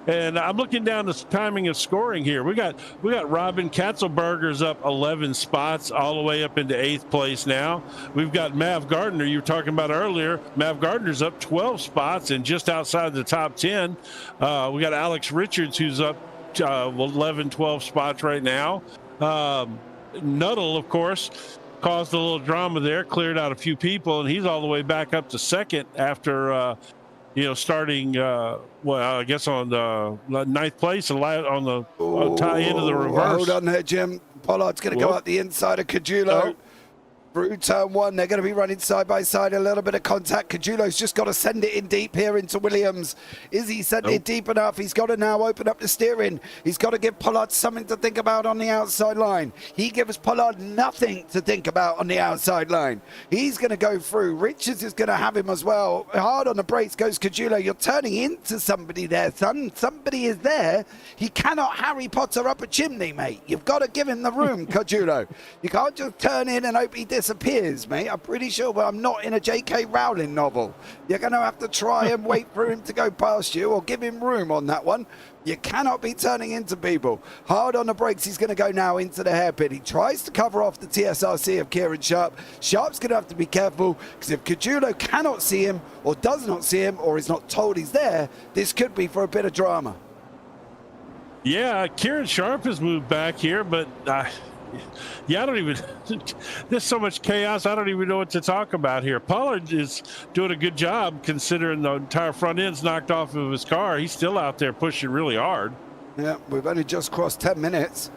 And I'm looking down the timing of scoring here. We got Robin Katzelberger's up 11 spots all the way up into 8th place now. We've got Mav Gardner, you were talking about earlier. Mav Gardner's up 12 spots and just outside the top 10. We got Alex Richards, who's up 11, 12 spots right now. Nuttall, of course, caused a little drama there, cleared out a few people, and he's all the way back up to 2nd after starting, I guess on the 9th place on the tie into the reverse. Hold on there, Jim. Pollard's going to go up the inside of Cajulo. through turn one. They're going to be running side by side. A little bit of contact. Cajulo's just got to send it in deep here into Williams. Is he sending it deep enough? He's got to now open up the steering. He's got to give Pollard something to think about on the outside line. He gives Pollard nothing to think about on the outside line. He's going to go through. Richards is going to have him as well. Hard on the brakes goes Cajulo. You're turning into somebody there, son. Somebody is there. He cannot Harry Potter up a chimney, mate. You've got to give him the room, Cajulo. You can't just turn in and hope he disappears, mate. I'm pretty sure, but I'm not in a J.K. Rowling novel. You're going to have to try and wait for him to go past you or give him room on that one. You cannot be turning into people. Hard on the brakes. He's going to go now into the hairpin. He tries to cover off the TSRC of Kieran Sharp. Sharp's going to have to be careful because if Cajulo cannot see him or does not see him or is not told he's there, this could be for a bit of drama. Yeah, Kieran Sharp has moved back here, but yeah, I don't even, there's so much chaos, I don't even know what to talk about here. Pollard is doing a good job considering the entire front end's knocked off of his car. He's still out there pushing really hard. Yeah, we've only just crossed 10 minutes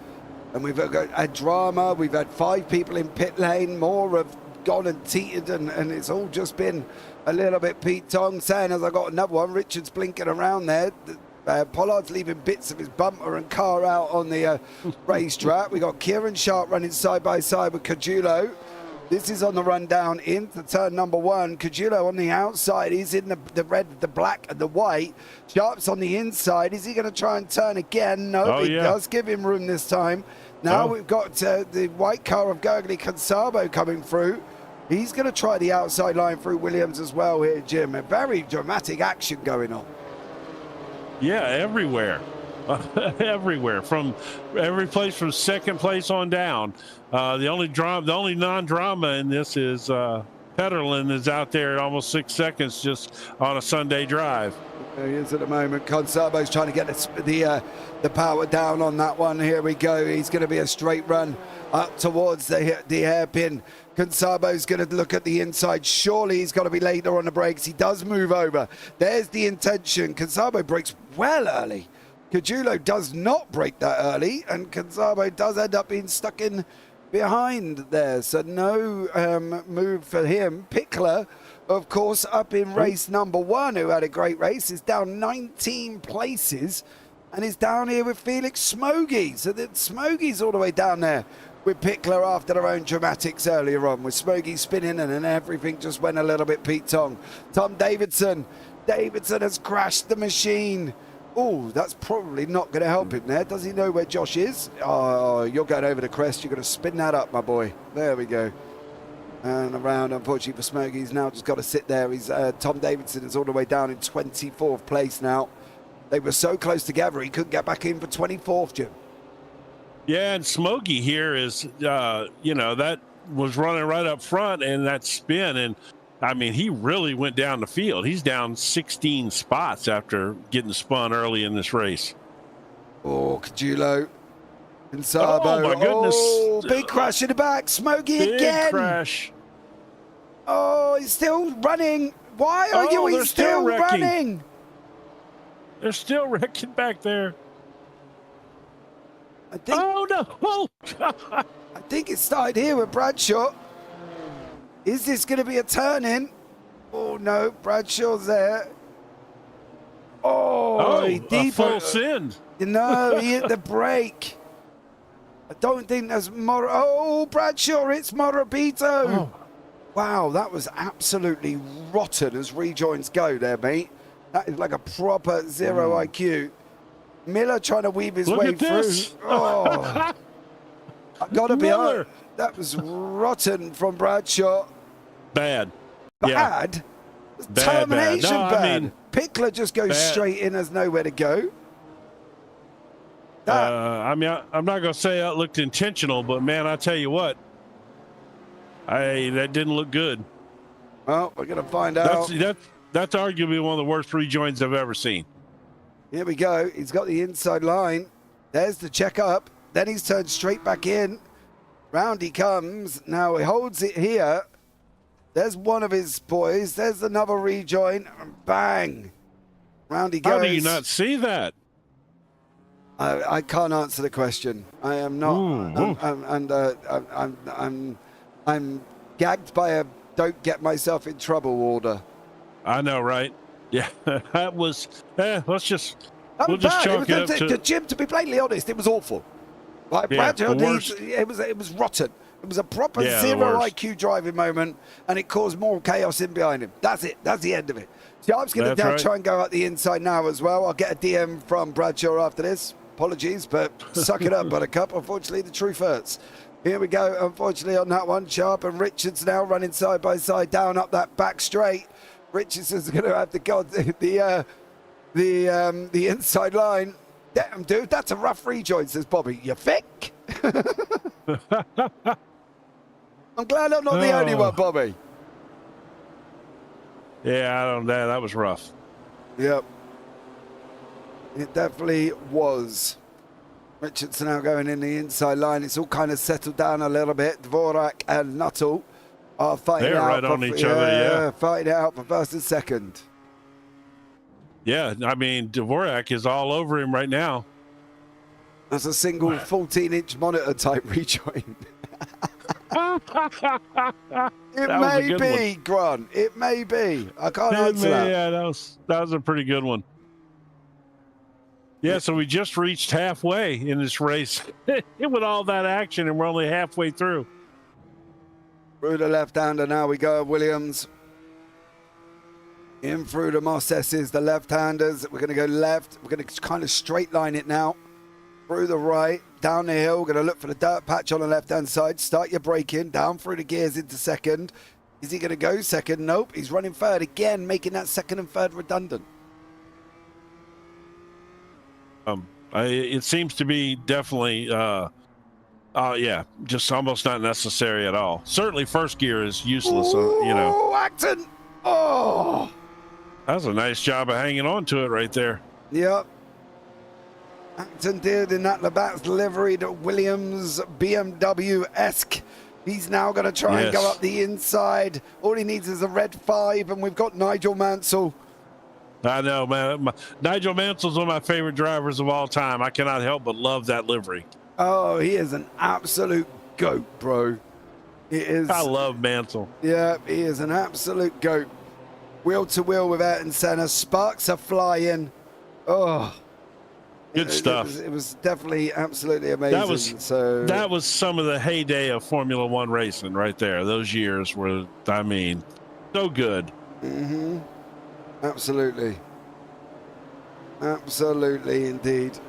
and we've had drama. We've had 5 people in pit lane. More have gone and teetered and it's all just been a little bit Pete Tong saying, as I got another one, Richards blinking around there. Pollard's leaving bits of his bumper and car out on the racetrack. We got Kieran Sharp running side by side with Cajulo. This is on the run down into turn number 1. Cajulo on the outside. He's in the red, the black, and the white. Sharp's on the inside. Is he going to try and turn again? No, he does give him room this time. Now we've got the white car of Gurgley Consabo coming through. He's going to try the outside line through Williams as well here, Jim. A very dramatic action going on. Yeah, everywhere. Everywhere, from every place from second place on down. The only non-drama in this is Pederlin is out there at almost 6 seconds just on a Sunday drive. There he is at the moment. Consabo's trying to get the power down on that one. Here we go. He's going to be a straight run up towards the hairpin. Consabo's going to look at the inside. Surely he's got to be later on the brakes. He does move over. There's the intention. Consabo brakes well early. Cajulo does not brake that early, and Consabo does end up being stuck in behind there. So no move for him. Pickler, of course, up in race number 1, who had a great race, is down 19 places and is down here with Felix Smoggy. So the Smoggy's all the way down there with Pickler after their own dramatics earlier on, with Smoggy spinning and then everything just went a little bit Pete Tong. Tom Davidson has crashed the machine. Oh, that's probably not going to help him there. Does he know where Josh is? Oh, you're going over the crest. You're going to spin that up, my boy. There we go. And around, unfortunately for Smokey, he's now just got to sit there. He's Tom Davidson is all the way down in 24th place now. They were so close together, he couldn't get back in for 24th, Jim. Yeah, and Smokey here is, that was running right up front and that spin. And, I mean, he really went down the field. He's down 16 spots after getting spun early in this race. Oh, Cajulo. Consabo. Oh, my goodness. Oh, big crash in the back. Smokey big again. Crash. Oh, he's still running. Why are you still running? They're still wrecking back there. I think, oh, no. Oh, I think it started here with Bradshaw. Is this going to be a turn-in? Oh, no. Bradshaw's there. Oh, he a full send. No, he hit the brake. I don't think there's more. Oh, Bradshaw, it's Morabito. Oh. Wow, that was absolutely rotten as rejoins go there, mate. That is like a proper zero IQ. Miller trying to weave his way through. Oh, I gotta be honest. That was rotten from Bradshaw. Bad. Bad? Yeah. Termination bad. No, bad. I mean, Pickler just goes straight in, has nowhere to go. I'm not going to say that looked intentional, but, man, I tell you what, that didn't look good. Well, we're going to find out. That's arguably one of the worst rejoins I've ever seen. Here we go. He's got the inside line. There's the check up. Then he's turned straight back in. Round he comes. Now he holds it here. There's one of his boys. There's another rejoin. Bang. Round he goes. How do you not see that? I can't answer the question. I am not. I'm gagged by a don't get myself in trouble order. I know, right? Yeah, that was. Let's just. That We'll was just bad. chalk it up The to. Jim, to be blatantly honest, it was awful. Like Yeah, Bradshaw the worst. it was rotten. It was a proper Yeah, the zero worst. IQ driving moment, and it caused more chaos in behind him. That's it. That's the end of it. So I'm just going That's to right. try and go out the inside now as well. I'll get a DM from Bradshaw after this. Apologies, but suck it up, Buttercup. Unfortunately, the truth hurts. Here we go. Unfortunately, on that one, Sharp and Richards now running side by side down up that back straight. Richardson's going to have to go the inside line. Damn, dude, that's a rough rejoin, says Bobby. You thick? I'm glad I'm not the only one, Bobby. Yeah, I don't. That was rough. Yep. It definitely was. Richardson now going in the inside line. It's all kind of settled down a little bit. Dvorak and Nuttall are fighting They're out right on each other, yeah. Fighting it out for first and second. Yeah, I mean, Dvorak is all over him right now. That's a single 14-inch monitor type rejoin. It may be, Grant. It may be. I can't answer that. Yeah, that was a pretty good one. Yeah, so we just reached halfway in this race. With all that action, and we're only halfway through. Through the left-hander now we go, Williams. In through the Moss S's, the left-handers. We're going to go left. We're going to kind of straight line it now. Through the right, down the hill. We're going to look for the dirt patch on the left-hand side. Start your braking, down through the gears into second. Is he going to go second? Nope. He's running third again, making that second and third redundant. It seems to be definitely, yeah, just almost not necessary at all. Certainly, first gear is useless. Oh, Acton! Oh, that was a nice job of hanging on to it right there. Yep. Acton did in that Labatt's livery, the Williams BMW-esque. He's now going to try and go up the inside. All he needs is a red 5, and we've got Nigel Mansell. I know, man. Nigel Mansell's one of my favorite drivers of all time. I cannot help but love that livery. Oh, he is an absolute goat, bro. He is. I love Mansell. Yeah, he is an absolute goat. Wheel to wheel with Ayrton Senna. Sparks are flying. Oh. Good stuff. It was definitely absolutely amazing. That was some of the heyday of Formula One racing right there. Those years were, I mean, so good. Mm-hmm. Absolutely. Absolutely indeed.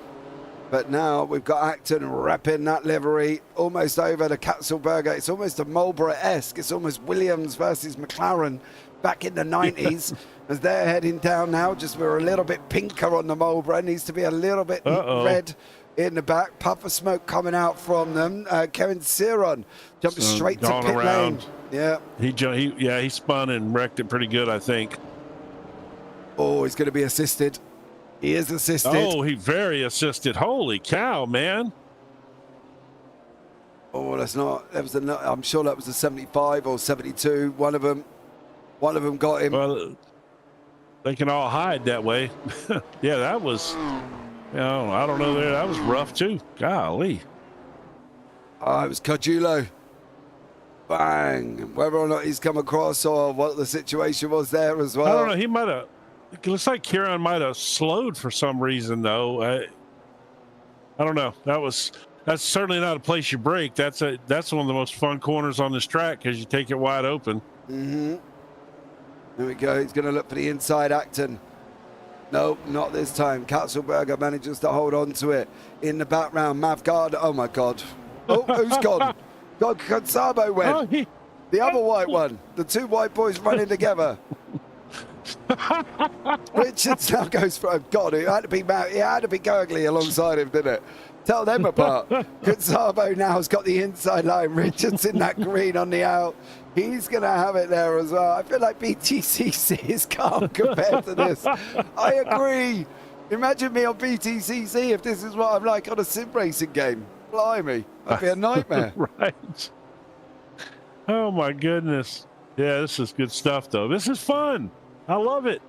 But now we've got Acton repping that livery almost over the Katzelberger. It's almost a Marlboro-esque. It's almost Williams versus McLaren back in the 90s. As they're heading down now, just we're a little bit pinker on the Marlboro. Needs to be a little bit red in the back. Puff of smoke coming out from them. Kevin Ceron jumping straight to pit lane. Yeah. He spun and wrecked it pretty good, I think. Oh, he's going to be assisted. He is assisted. Oh, he very assisted. Holy cow, man. Oh, that's not. I'm sure that was a 75 or 72. One of them got him. Well, they can all hide that way. Yeah, that was, I don't know. That was rough too. Golly. Oh, it was Cajulo. Bang. Whether or not he's come across or what the situation was there as well. I don't know. He might have. It looks like Kieran might have slowed for some reason, though. I don't know. That's certainly not a place you brake. That's one of the most fun corners on this track because you take it wide open. Mm-hmm. There we go. He's going to look for the inside Acton. Nope, not this time. Katzelberger manages to hold on to it. In the background, Mavgard. Oh, my God. Oh, who's gone? God, Kansabo went. Oh, the other white one. The two white boys running together. Richards now goes for God. It had to be Gurgley alongside him, didn't it? Tell them apart. Kansabo now has got the inside line. Richards in that green on the out. He's going to have it there as well. I feel like BTCC is calm compared to this. I agree. Imagine me on BTCC if this is what I'm like on a sim racing game. Blimey, that'd be a nightmare. Right. Oh, my goodness. Yeah, this is good stuff, though. This is fun. I love it.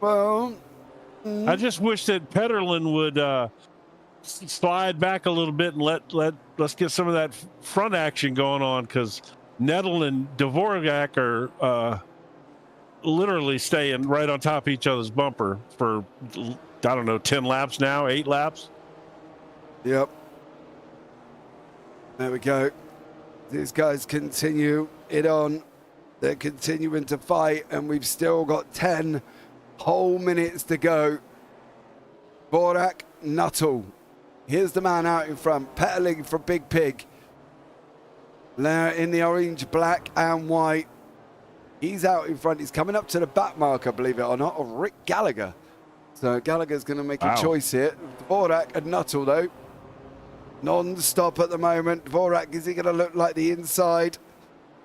Well, I just wish that Petterlin would slide back a little bit and let's get some of that front action going on because, Nettle and Dvorak are literally staying right on top of each other's bumper for, I don't know, 10 laps now, 8 laps. Yep. There we go. These guys continue it on. They're continuing to fight, and we've still got 10 whole minutes to go. Dvorak, Nuttall. Here's the man out in front, pedaling for Big Pig. There in the orange, black, and white. He's out in front. He's coming up to the back marker, believe it or not, of Rick Gallagher. So Gallagher's going to make a choice here. Dvorak and Nuttall, though. Non-stop at the moment. Dvorak, is he going to look like the inside?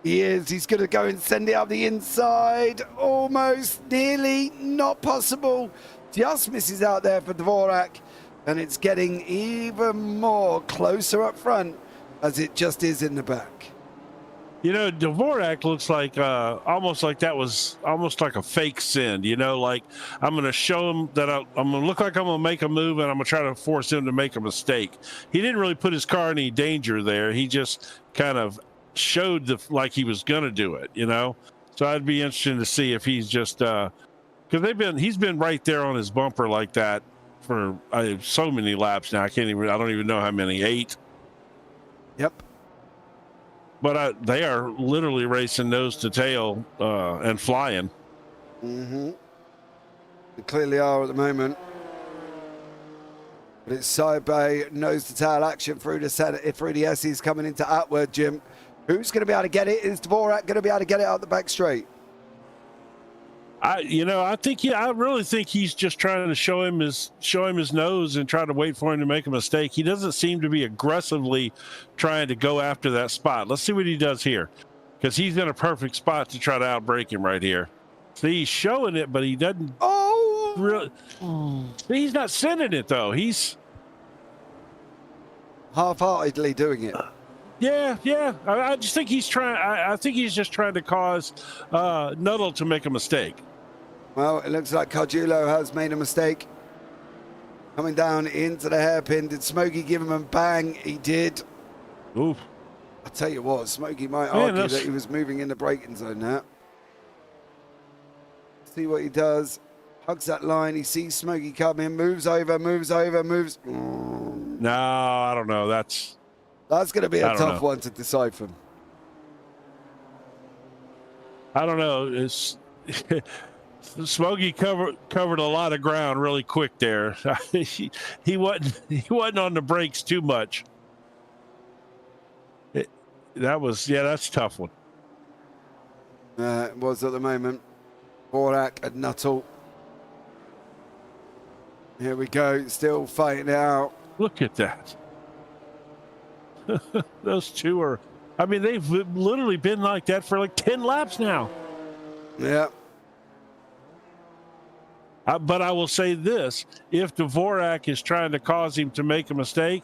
He is. He's going to go and send it up the inside. Almost, nearly, not possible. Just misses out there for Dvorak. And it's getting even more closer up front as it just is in the back. You know, Dvorak looks like almost like that was almost like a fake send, you know, like I'm going to show him that I'm going to look like I'm going to make a move and I'm going to try to force him to make a mistake. He didn't really put his car in any danger there. He just kind of showed like he was going to do it, you know. So I'd be interested to see if he's just because he's been right there on his bumper like that for so many laps now. I don't even know how many, 8. Yep. But they are literally racing nose to tail and flying. Mm-hmm. They clearly are at the moment. But it's side bay, nose to tail action through the S's coming into Atwood, Jim. Who's going to be able to get it? Is Dvorak going to be able to get it out the back straight? I really think he's just trying to show him his nose and try to wait for him to make a mistake. He doesn't seem to be aggressively trying to go after that spot. Let's see what he does here, because he's in a perfect spot to try to outbrake him right here. See, he's showing it, but he doesn't. Oh, really. See, he's not sending it though. He's half-heartedly doing it. Yeah. I just think he's trying. I think he's just trying to cause Nuttall to make a mistake. Well, it looks like Cardulo has made a mistake. Coming down into the hairpin. Did Smokey give him a bang? He did. Oof. I'll tell you what, Smokey might argue that he was moving in the braking zone now. See what he does. Hugs that line. He sees Smokey coming. Moves over. No, I don't know. That's going to be a tough one to decipher. I don't know. It's Smokey covered a lot of ground really quick there. he wasn't on the brakes too much. That's a tough one. It was at the moment. Dvorak and Nuttall. Here we go. Still fighting it out. Look at that. Those two are, they've literally been like that for like 10 laps now. Yeah. But I will say this, if Dvorak is trying to cause him to make a mistake,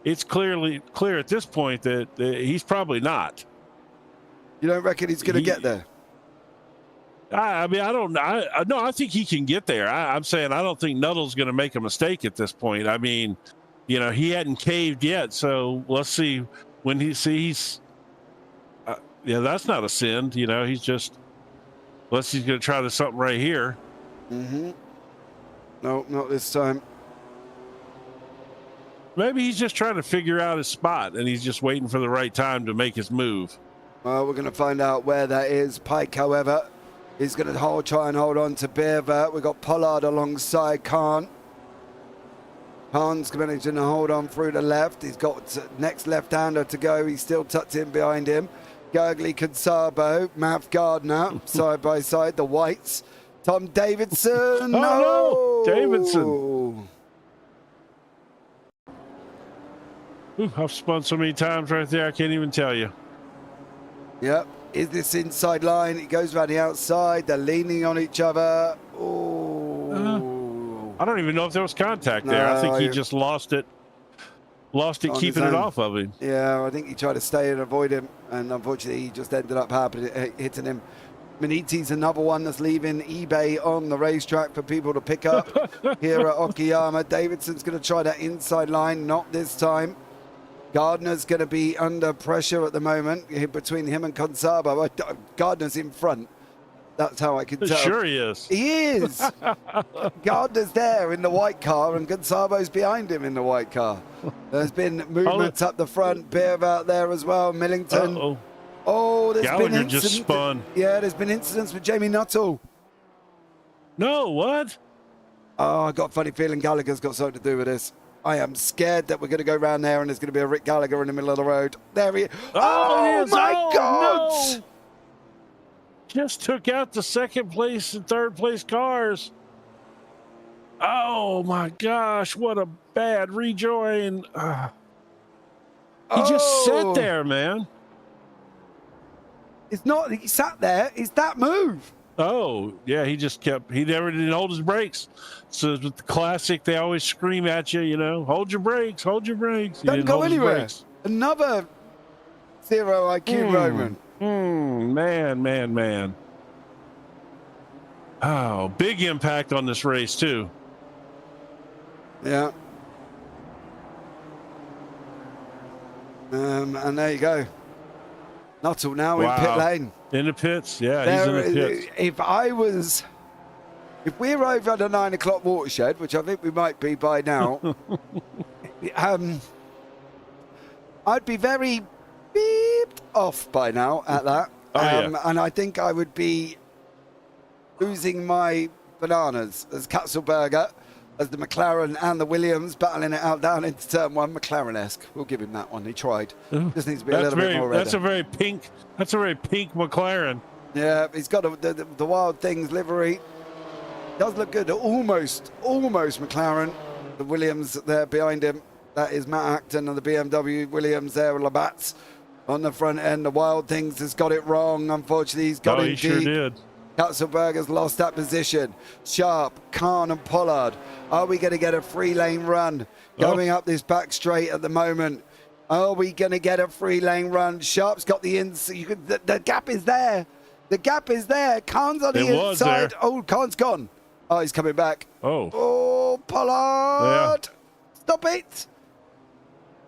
it's clear at this point that he's probably not. You don't reckon he's going to get there? I think he can get there. I'm saying I don't think Nuttall's going to make a mistake at this point. He hadn't caved yet, so let's see when he sees. That's not a sin. He's just, unless he's going to try something right here. Mm-hmm. No, not this time. Maybe he's just trying to figure out his spot, and he's just waiting for the right time to make his move. Well, we're going to find out where that is. Pike, however, is going to try and hold on to Beerver. We've got Pollard alongside Khan. Khan's managing to hold on through the left. He's got next left-hander to go. He's still tucked in behind him. Gurgley Kansabo, Mav Gardner, side by side. The Whites. Tom Davidson. No! Davidson. Ooh, I've spun so many times right there, I can't even tell you. Yep. Is this inside line? It goes around the outside. They're leaning on each other. Oh. I don't even know if there was contact there. I think he just lost it keeping it off of him. Yeah, I think he tried to stay and avoid him, and unfortunately he just ended up hitting him. Maniti's another one that's leaving eBay on the racetrack for people to pick up here at Okayama. Davidson's going to try that inside line, not this time. Gardner's going to be under pressure at the moment between him and Consabo. Gardner's in front. That's how I can tell. Sure he is. He is. Gardner's there in the white car, and Gonsabo's behind him in the white car. There's been movements up the front. Beer out there as well. Millington. Uh-oh. Oh, there's Gallagher been incidents. just spun. Yeah, there's been incidents with Jamie Nuttall. No, what? Oh, I got a funny feeling Gallagher's got something to do with this. I am scared that we're going to go around there and there's going to be a Rick Gallagher in the middle of the road. There he is. Oh, my God! No. Just took out the second place and third place cars. Oh my gosh, what a bad rejoin. He just sat there, man. It's not, he sat there, it's that move. Oh, yeah, he never didn't hold his brakes. So with the classic, they always scream at you, hold your brakes, hold your brakes. Doesn't go anywhere. Another zero IQ moment. Man. Oh, big impact on this race, too. Yeah. And there you go. Nuttall now in pit lane. In the pits, yeah, he's in the pits. If we're over the 9 o'clock watershed, which I think we might be by now, I'd be very beeped off by now at that. And I think I would be losing my bananas as Katzelberger, as the McLaren and the Williams battling it out down into turn one. McLaren-esque. We'll give him that one. He tried. Just needs to be a little bit more red. That's a very pink McLaren. Yeah, he's got the Wild Things livery. Does look good. Almost McLaren. The Williams there behind him. That is Matt Acton and the BMW Williams there with Labatt's on the front end. The Wild Things has got it wrong. Unfortunately, he's got it deep. Sure did. Katzelberger's lost that position. Sharp, Khan and Pollard. Are we going to get a 3-lane run going up this back straight at the moment? Are we going to get a 3-lane run? Sharp's got the inside. The gap is there. The gap is there. Khan's on the inside. Oh, Khan's gone. Oh, he's coming back. Oh, Pollard. Yeah. Stop it.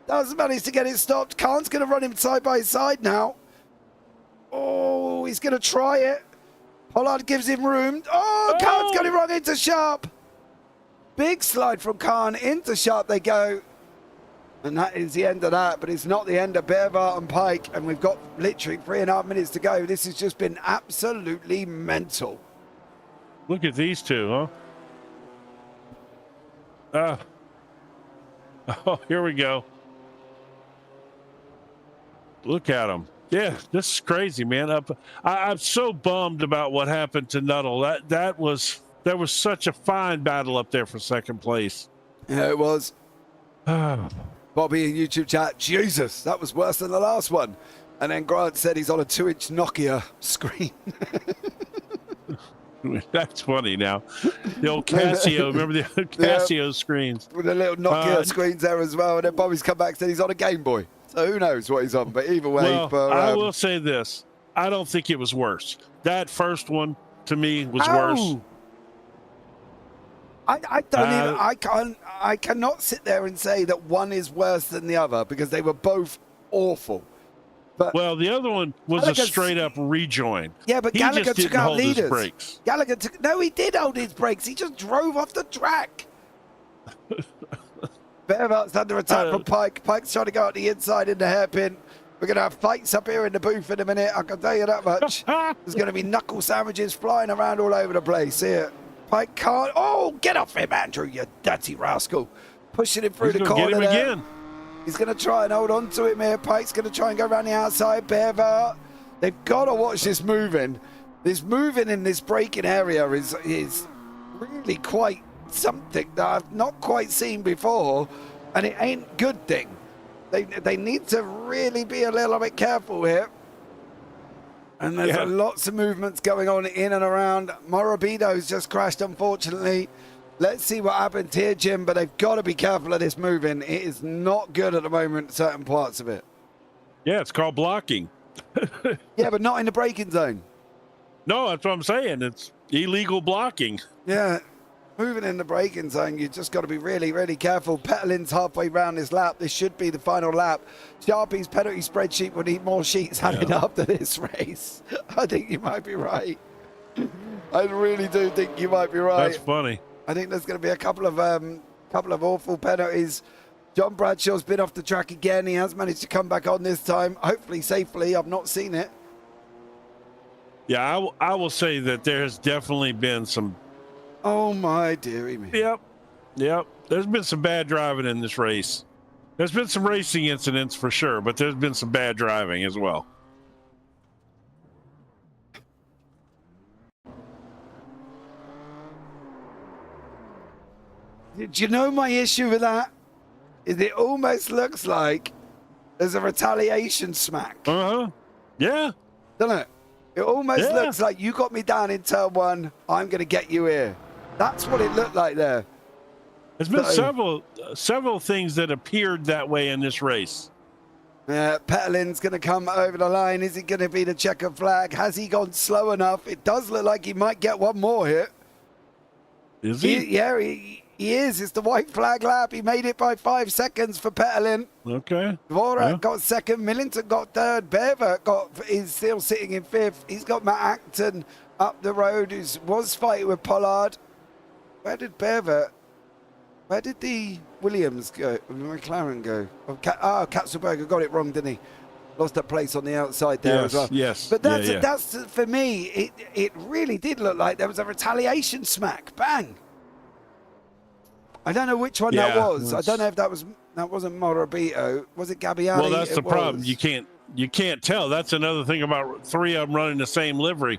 Doesn't manage to get it stopped. Khan's going to run him side by side now. Oh, he's going to try it. Pollard gives him room. Oh, Khan's got it wrong into Sharp. Big slide from Khan into Sharp they go. And that is the end of that, but it's not the end of Beervart and Pike, and we've got literally 3.5 minutes to go. This has just been absolutely mental. Look at these two, huh? Oh, here we go. Look at them. Yeah, this is crazy, man. I'm so bummed about what happened to Nuttall. There was such a fine battle up there for second place. Yeah, it was. Bobby in YouTube chat, Jesus, that was worse than the last one. And then Grant said he's on a 2-inch Nokia screen. That's funny now. The old Casio, remember the Casio screens? With the little Nokia screens there as well. And then Bobby's come back and said he's on a Game Boy. So who knows what he's on, but either way. I will say this. I don't think it was worse. That first one, to me, was worse. I cannot sit there and say that one is worse than the other because they were both awful. But the other one was a straight-up rejoin. Yeah, but Gallagher took out leaders. Brakes. No, he did hold his brakes. He just drove off the track. Bearvart's under attack from Pike. Pike's trying to go out the inside in the hairpin. We're going to have fights up here in the booth in a minute. I can tell you that much. There's going to be knuckle sandwiches flying around all over the place here. Pike can't. Oh, get off him, Andrew, you dirty rascal. Pushing him through the corner get him there. Again. He's going to try and hold on to him here. Pike's going to try and go around the outside. Bearvart. They've got to watch this moving. This moving in this braking area is really quite something that I've not quite seen before, and it ain't a good thing. They need to really be a little bit careful here. And there's lots of movements going on in and around. Morabito's just crashed, unfortunately. Let's see what happens here, Jim, but they've got to be careful of this moving. It is not good at the moment, certain parts of it. Yeah, it's called blocking. Yeah, but not in the braking zone. No, that's what I'm saying. It's illegal blocking. Yeah. moving in the braking zone. You just got to be really, really careful. Petalin's halfway round this lap. This should be the final lap. Sharpie's penalty spreadsheet will need more sheets added after this race. I think you might be right. I really do think you might be right. That's funny. I think there's going to be a couple of awful penalties. John Bradshaw's been off the track again. He has managed to come back on this time, hopefully safely. I've not seen it. Yeah, I will say that there's definitely been some. Oh my dearie me. Yep. There's been some bad driving in this race. There's been some racing incidents for sure, but there's been some bad driving as well. Do you know my issue with that? Is it almost looks like there's a retaliation smack. Yeah. Doesn't it? It almost looks like you got me down in turn one. I'm going to get you here. That's what it looked like there. There's been several things that appeared that way in this race. Petalin's going to come over the line. Is it going to be the checker flag? Has he gone slow enough? It does look like he might get one more here. Is he? He is. It's the white flag lap. He made it by 5 seconds for Petalin. Okay. Dvorak got second. Millington got third. Bever is still sitting in fifth. He's got Matt Acton up the road, who was fighting with Pollard. Where did the Williams go? McLaren go? Katzelberger got it wrong, didn't he? Lost that place on the outside there as well. Yes. But that's for me, it really did look like there was a retaliation smack. Bang. I don't know which one that was. I don't know if that wasn't Morabito. Was it Gabbiani? Well, that's the problem. You can't tell. That's another thing about three of them running the same livery.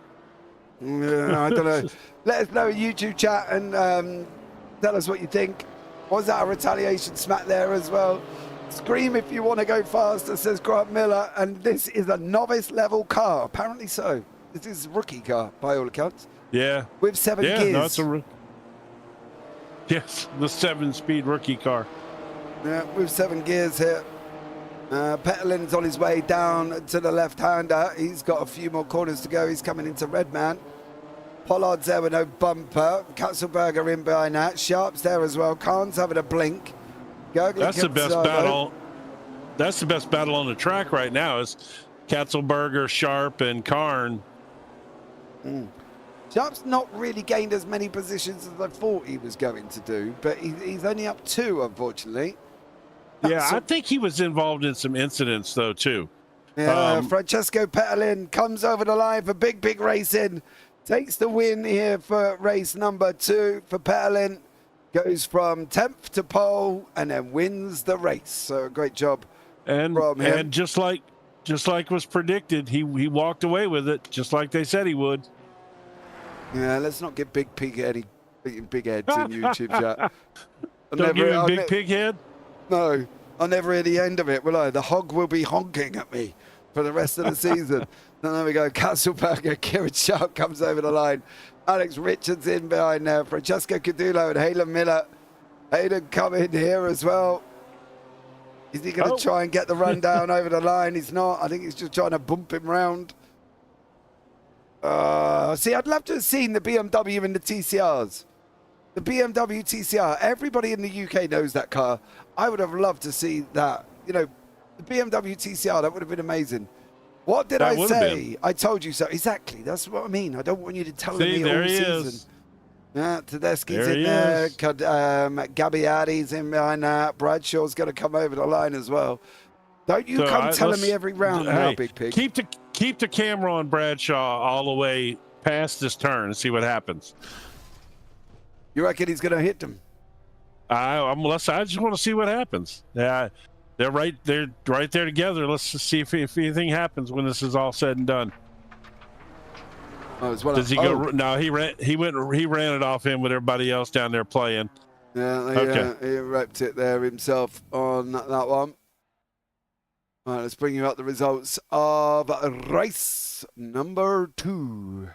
I don't know. Let us know in YouTube chat and tell us what you think. Was that a retaliation smack there as well? Scream if you want to go faster, says Grant Miller. And this is a novice level car. Apparently so. This is a rookie car by all accounts. Yeah. With 7 gears. No, it's yes, the 7-speed rookie car. Yeah, with 7 gears here. Petalin's on his way down to the left-hander. He's got a few more corners to go. He's coming into Redman. Pollard's there with no bumper. Katzelberger in behind that. Sharp's there as well. Khan's having a blink. That's the best battle. That's the best battle on the track right now is Katzelberger, Sharp, and Karn. Sharp's not really gained as many positions as I thought he was going to do, but he's only up 2, unfortunately. I think he was involved in some incidents, though, too. Yeah, Francesco Petalin comes over the line for big racing. Takes the win here for race number 2 for Petalin. Goes from 10th to pole and then wins the race. So great job from him. And just like was predicted, he walked away with it, just like they said he would. Yeah, let's not get big heads in YouTube chat. Don't give him big pig head? No, I'll never hear the end of it, will I? The hog will be honking at me for the rest of the season. And there we go. Katzelberger, Kieran Sharp comes over the line. Alex Richards in behind there. Francesco Cadulo and Hayden Miller. Hayden coming here as well. Is he going to try and get the run down over the line? He's not. I think he's just trying to bump him round. See, I'd love to have seen the BMW and the TCRs. The BMW TCR. Everybody in the UK knows that car. I would have loved to see that. You know, the BMW TCR, that would have been amazing. What did I say? I told you so. Exactly. That's what I mean. I don't want you to tell me all season. Yeah, Tedeschi's in there. Gabbiati's in behind that. Bradshaw's going to come over the line as well. Don't you come telling me every round now, Big Pig. Keep the camera on Bradshaw all the way past this turn and see what happens. You reckon he's going to hit them? I just want to see what happens. Yeah, they're right there together. Let's just see if anything happens when this is all said and done. Does he go? No, he ran it off him with everybody else down there playing. Yeah, he wrapped it there himself on that one. All right, let's bring you up the results of race number 2.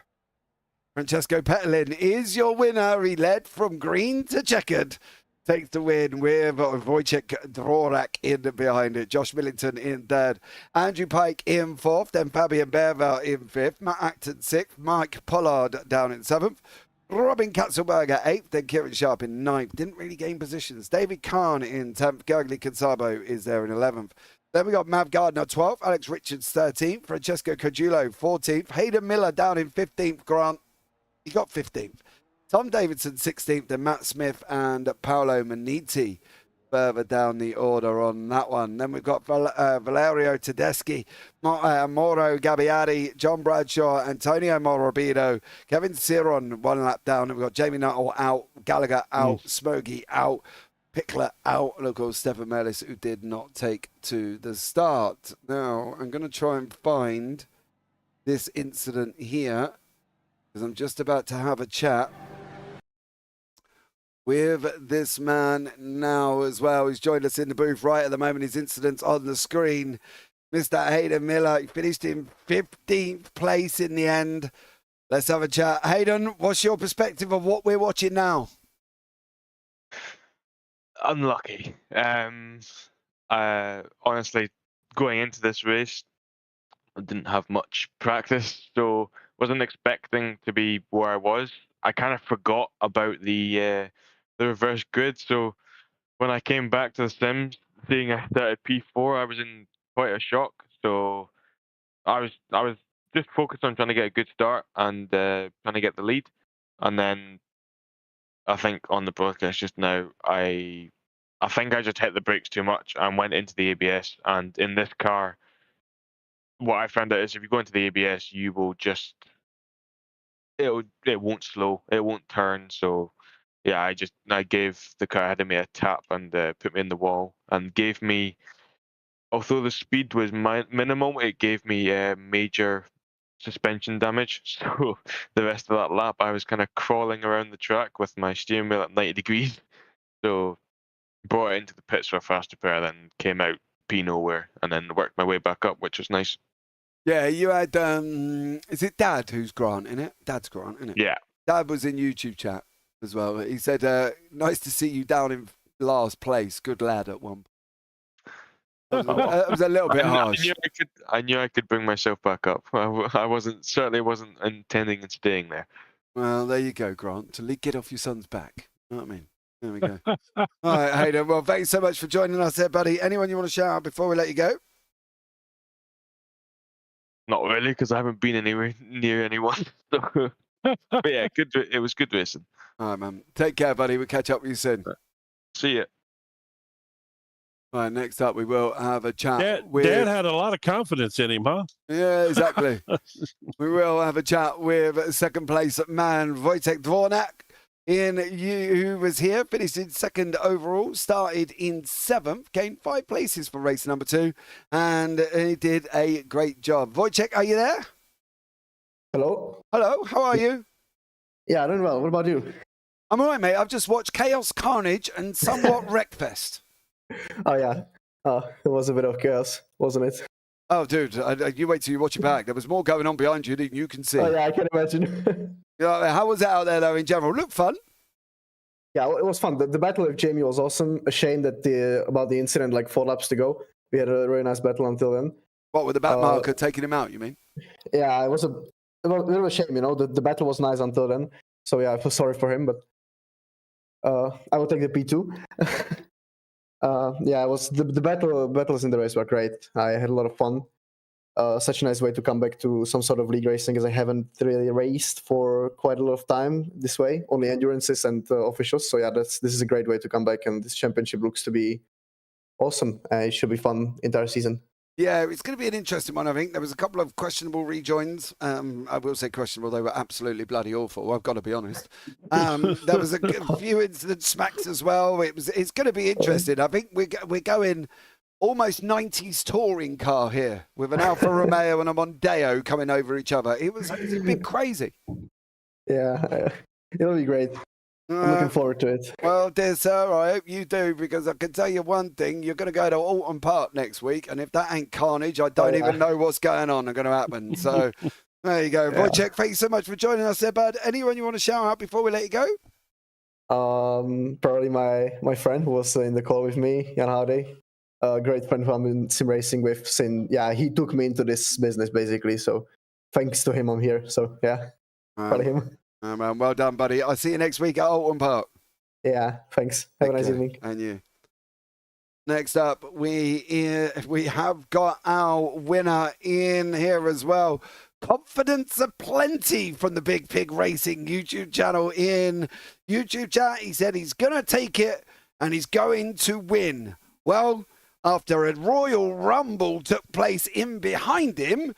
Francesco Petalin is your winner. He led from green to checkered. Takes the win with Wojciech Dvorak in behind it. Josh Millington in 3rd. Andrew Pike in 4th. Then Fabian Berver in 5th. Matt Acton 6th. Mike Pollard down in 7th. Robin Katzelberger 8th, then Kieran Sharp in 9th. Didn't really gain positions. David Kahn in 10th. Gergely Kansabo is there in 11th. Then we got Mav Gardner 12th. Alex Richards 13th. Francesco Cogiulo 14th. Hayden Miller down in 15th. Grant, he got 15th. Tom Davidson 16th. Then Matt Smith and Paolo Maniti further down the order on that one. Then we've got Valerio Tedeschi, Mauro Gabbiati, John Bradshaw, Antonio Morbido, Kevin Ciron 1 lap down. And we've got Jamie Nuttall out, Gallagher out, Smokey out, Pickler out, and of course Stefan Mellis, who did not take to the start. Now, I'm going to try and find this incident here, because I'm just about to have a chat with this man now as well. He's joined us in the booth right at the moment. His incident's on the screen. Mr. Hayden Miller, he finished in 15th place in the end. Let's have a chat. Hayden, what's your perspective of what we're watching now? Unlucky. Honestly, going into this race, I didn't have much practice, so wasn't expecting to be where I was. I kind of forgot about the reverse grid, so when I came back to the sims, seeing I started P4, I was in quite a shock. So I was just focused on trying to get a good start and trying to get the lead, and then I think on the broadcast just now, I think I just hit the brakes too much and went into the ABS. And in this car, what I found out is if you go into the ABS, you will just it won't slow, it won't turn. So yeah, I gave the car ahead of me a tap and put me in the wall, and gave me, although the speed was minimal, it gave me major suspension damage. So the rest of that lap, I was kind of crawling around the track with my steering wheel at 90 degrees. So brought it into the pits for a faster pair, then came out P nowhere, and then worked my way back up, which was nice. Yeah, you had, is it Dad who's Grant in it? Dad's Grant, isn't it? Yeah. Dad was in YouTube chat as well. He said, nice to see you down in last place. Good lad at one. It was a little bit harsh. I knew I could bring myself back up. I certainly wasn't intending on staying there. Well, there you go, Grant. To get off your son's back. You know what I mean? There we go. All right, Hayden. Well, thanks so much for joining us there, buddy. Anyone you want to shout out before we let you go? Not really, because I haven't been anywhere near anyone. So. But yeah, good. It was good racing. All right, man. Take care, buddy. We'll catch up with you soon. See ya. All right, next up, we will have a chat with... Dad had a lot of confidence in him, huh? Yeah, exactly. We will have a chat with second place man Wojtek Dvornak, who was here, finished in second overall, started in 7th, gained 5 places for race number 2, and he did a great job. Wojtek, are you there? Hello. Hello, how are you? Yeah, doing well. What about you? I'm all right, mate. I've just watched Chaos, Carnage, and somewhat Wreckfest. Oh, yeah. It was a bit of chaos, wasn't it? Oh, dude, you wait till you watch it back. There was more going on behind you than you can see. Oh, yeah, I can imagine. How was it out there, though, in general? Looked fun. Yeah, it was fun. The battle with Jamie was awesome. A shame that about the incident, like 4 laps to go. We had a really nice battle until then. What, with the back marker taking him out, you mean? Yeah, it was a bit of a shame, The battle was nice until then. So, yeah, I feel sorry for him, but I will take the P2. Yeah, it was the battles in the race were great. I had a lot of fun. Such a nice way to come back to some sort of league racing, as I haven't really raced for quite a lot of time this way, only endurances and officials. So yeah, this is a great way to come back, and this championship looks to be awesome. It should be fun entire season. Yeah, it's going to be an interesting one, I think. There was a couple of questionable rejoins. I will say questionable. They were absolutely bloody awful. I've got to be honest. There was a few incident smacks as well. It's going to be interesting. I think we're going almost 90s touring car here with an Alfa Romeo and a Mondeo coming over each other. It was a bit crazy. Yeah, it'll be great. I'm looking forward to it. Well, dear sir, I hope you do, because I can tell you one thing. You're going to go to Alton Park next week, and if that ain't carnage, I don't even know what's going on and going to happen. So there you go. Yeah. Wojtek, thanks so much for joining us there, bud. Anyone you want to shout out before we let you go? Probably my friend who was in the call with me, Jan Hardy. A great friend who I'm in sim racing with. He took me into this business, basically. So thanks to him, I'm here. So yeah, probably him. Oh, man, well done, buddy. I'll see you next week at Alton Park. Yeah, thanks. Have a nice evening. And you. Next up, we have got our winner in here as well. Confidence aplenty from the Big Pig Racing YouTube channel in YouTube chat. He said he's going to take it and he's going to win. Well, after a Royal Rumble took place in behind him,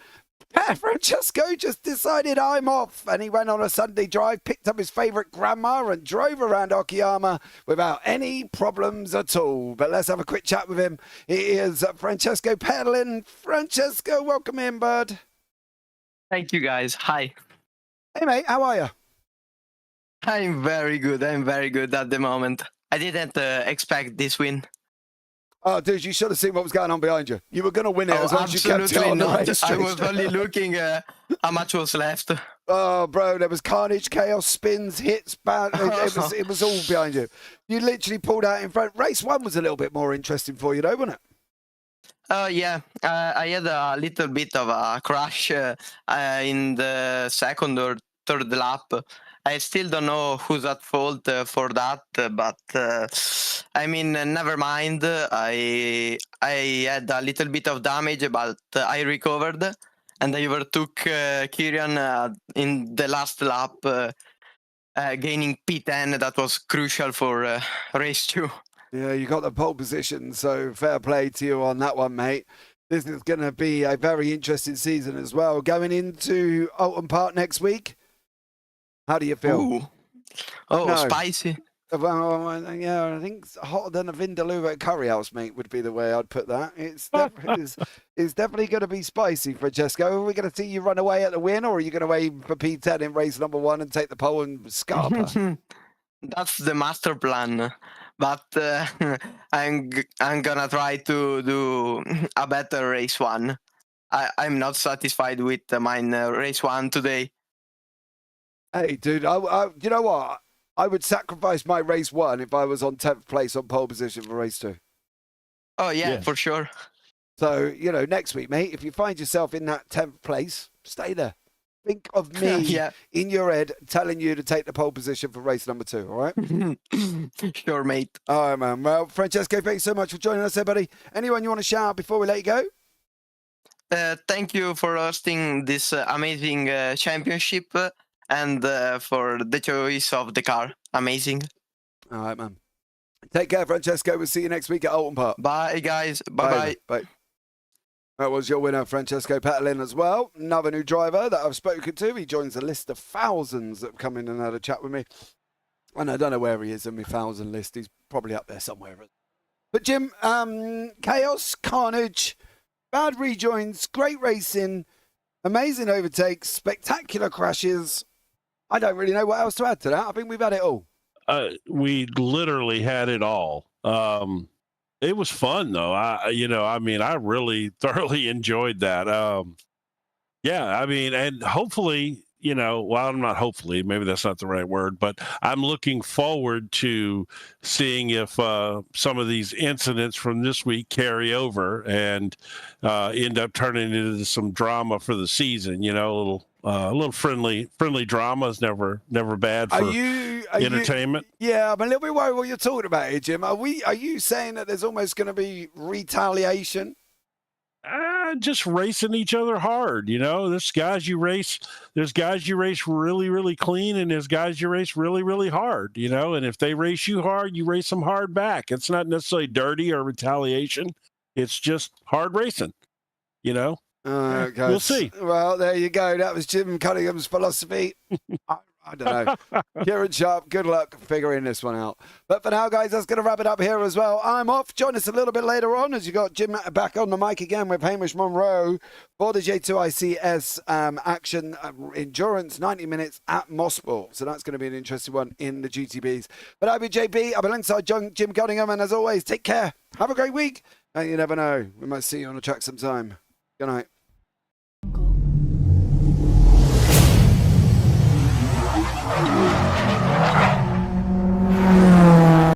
Francesco just decided I'm off, and he went on a Sunday drive, picked up his favourite grandma and drove around Okayama without any problems at all. But let's have a quick chat with him. It is Francesco pedaling. Francesco, welcome in, bud. Thank you, guys. Hi. Hey, mate, how are you? I'm very good. I'm very good at the moment. I didn't expect this win. Oh, dude, you should have seen what was going on behind you. You were going to win it as long as you kept it on the not. race. I was only looking how much was left. Oh, bro, there was carnage, chaos, spins, hits, it was all behind you. You literally pulled out in front. Race 1 was a little bit more interesting for you, though, wasn't it? Yeah, I had a little bit of a crash in the second or third lap. I still don't know who's at fault for that, but I mean, never mind. I had a little bit of damage, but I recovered, and I overtook Kieran in the last lap, gaining P10. That was crucial for race 2. Yeah, you got the pole position, so fair play to you on that one, mate. This is going to be a very interesting season as well. Going into Alton Park next week, how do you feel? Ooh. Oh, No. Spicy. Well, yeah, I think hotter than a Vindaloo at Curry House, mate, would be the way I'd put that. It's definitely going to be spicy, Francesco. Are we going to see you run away at the win, or are you going to aim for P10 in race number 1 and take the pole and scarper? That's the master plan. But I'm gonna try to do a better race 1. I'm not satisfied with mine race 1 today. Hey, dude, you know what? I would sacrifice my race 1 if I was on 10th place on pole position for race 2. Oh, yeah, for sure. So, you know, next week, mate, if you find yourself in that 10th place, stay there. Think of me in your head telling you to take the pole position for race number 2, all right? Sure, mate. All right, man. Well, Francesco, thanks so much for joining us there, buddy. Anyone you want to shout out before we let you go? Thank you for hosting this amazing championship and for the choice of the car. Amazing. All right, man. Take care, Francesco. We'll see you next week at Alton Park. Bye, guys. Bye-bye. Bye. That was your winner, Francesco Petalin, as well. Another new driver that I've spoken to. He joins a list of thousands that have come in and had a chat with me. And I don't know where he is in my 1,000 list. He's probably up there somewhere. But Jim, chaos, carnage, bad rejoins, great racing, amazing overtakes, spectacular crashes. I don't really know what else to add to that. I think we've had it all. We literally had it all. It was fun though. I really thoroughly enjoyed that. Yeah, I mean, and hopefully, maybe that's not the right word, but I'm looking forward to seeing if some of these incidents from this week carry over and end up turning into some drama for the season. A little friendly drama is never bad for entertainment. Yeah, I'm a little bit worried what you're talking about here, Jim. Are you saying that there's almost going to be retaliation? Just racing each other hard. There's guys you race really, really clean, and there's guys you race really, really hard. And if they race you hard, you race them hard back. It's not necessarily dirty or retaliation. It's just hard racing. We'll see. Well, there you go. That was Jim Cunningham's philosophy. I don't know. Kieran Sharp, good luck figuring this one out. But for now, guys, that's going to wrap it up here as well. I'm off. Join us a little bit later on as you got Jim back on the mic again with Hamish Monroe for the J2ICS action endurance 90 minutes at Mosport. So that's going to be an interesting one in the GTBs. But I'll be JB. I'll be alongside Jim Cunningham. And as always, take care. Have a great week. And you never know. We might see you on the track sometime. Good night.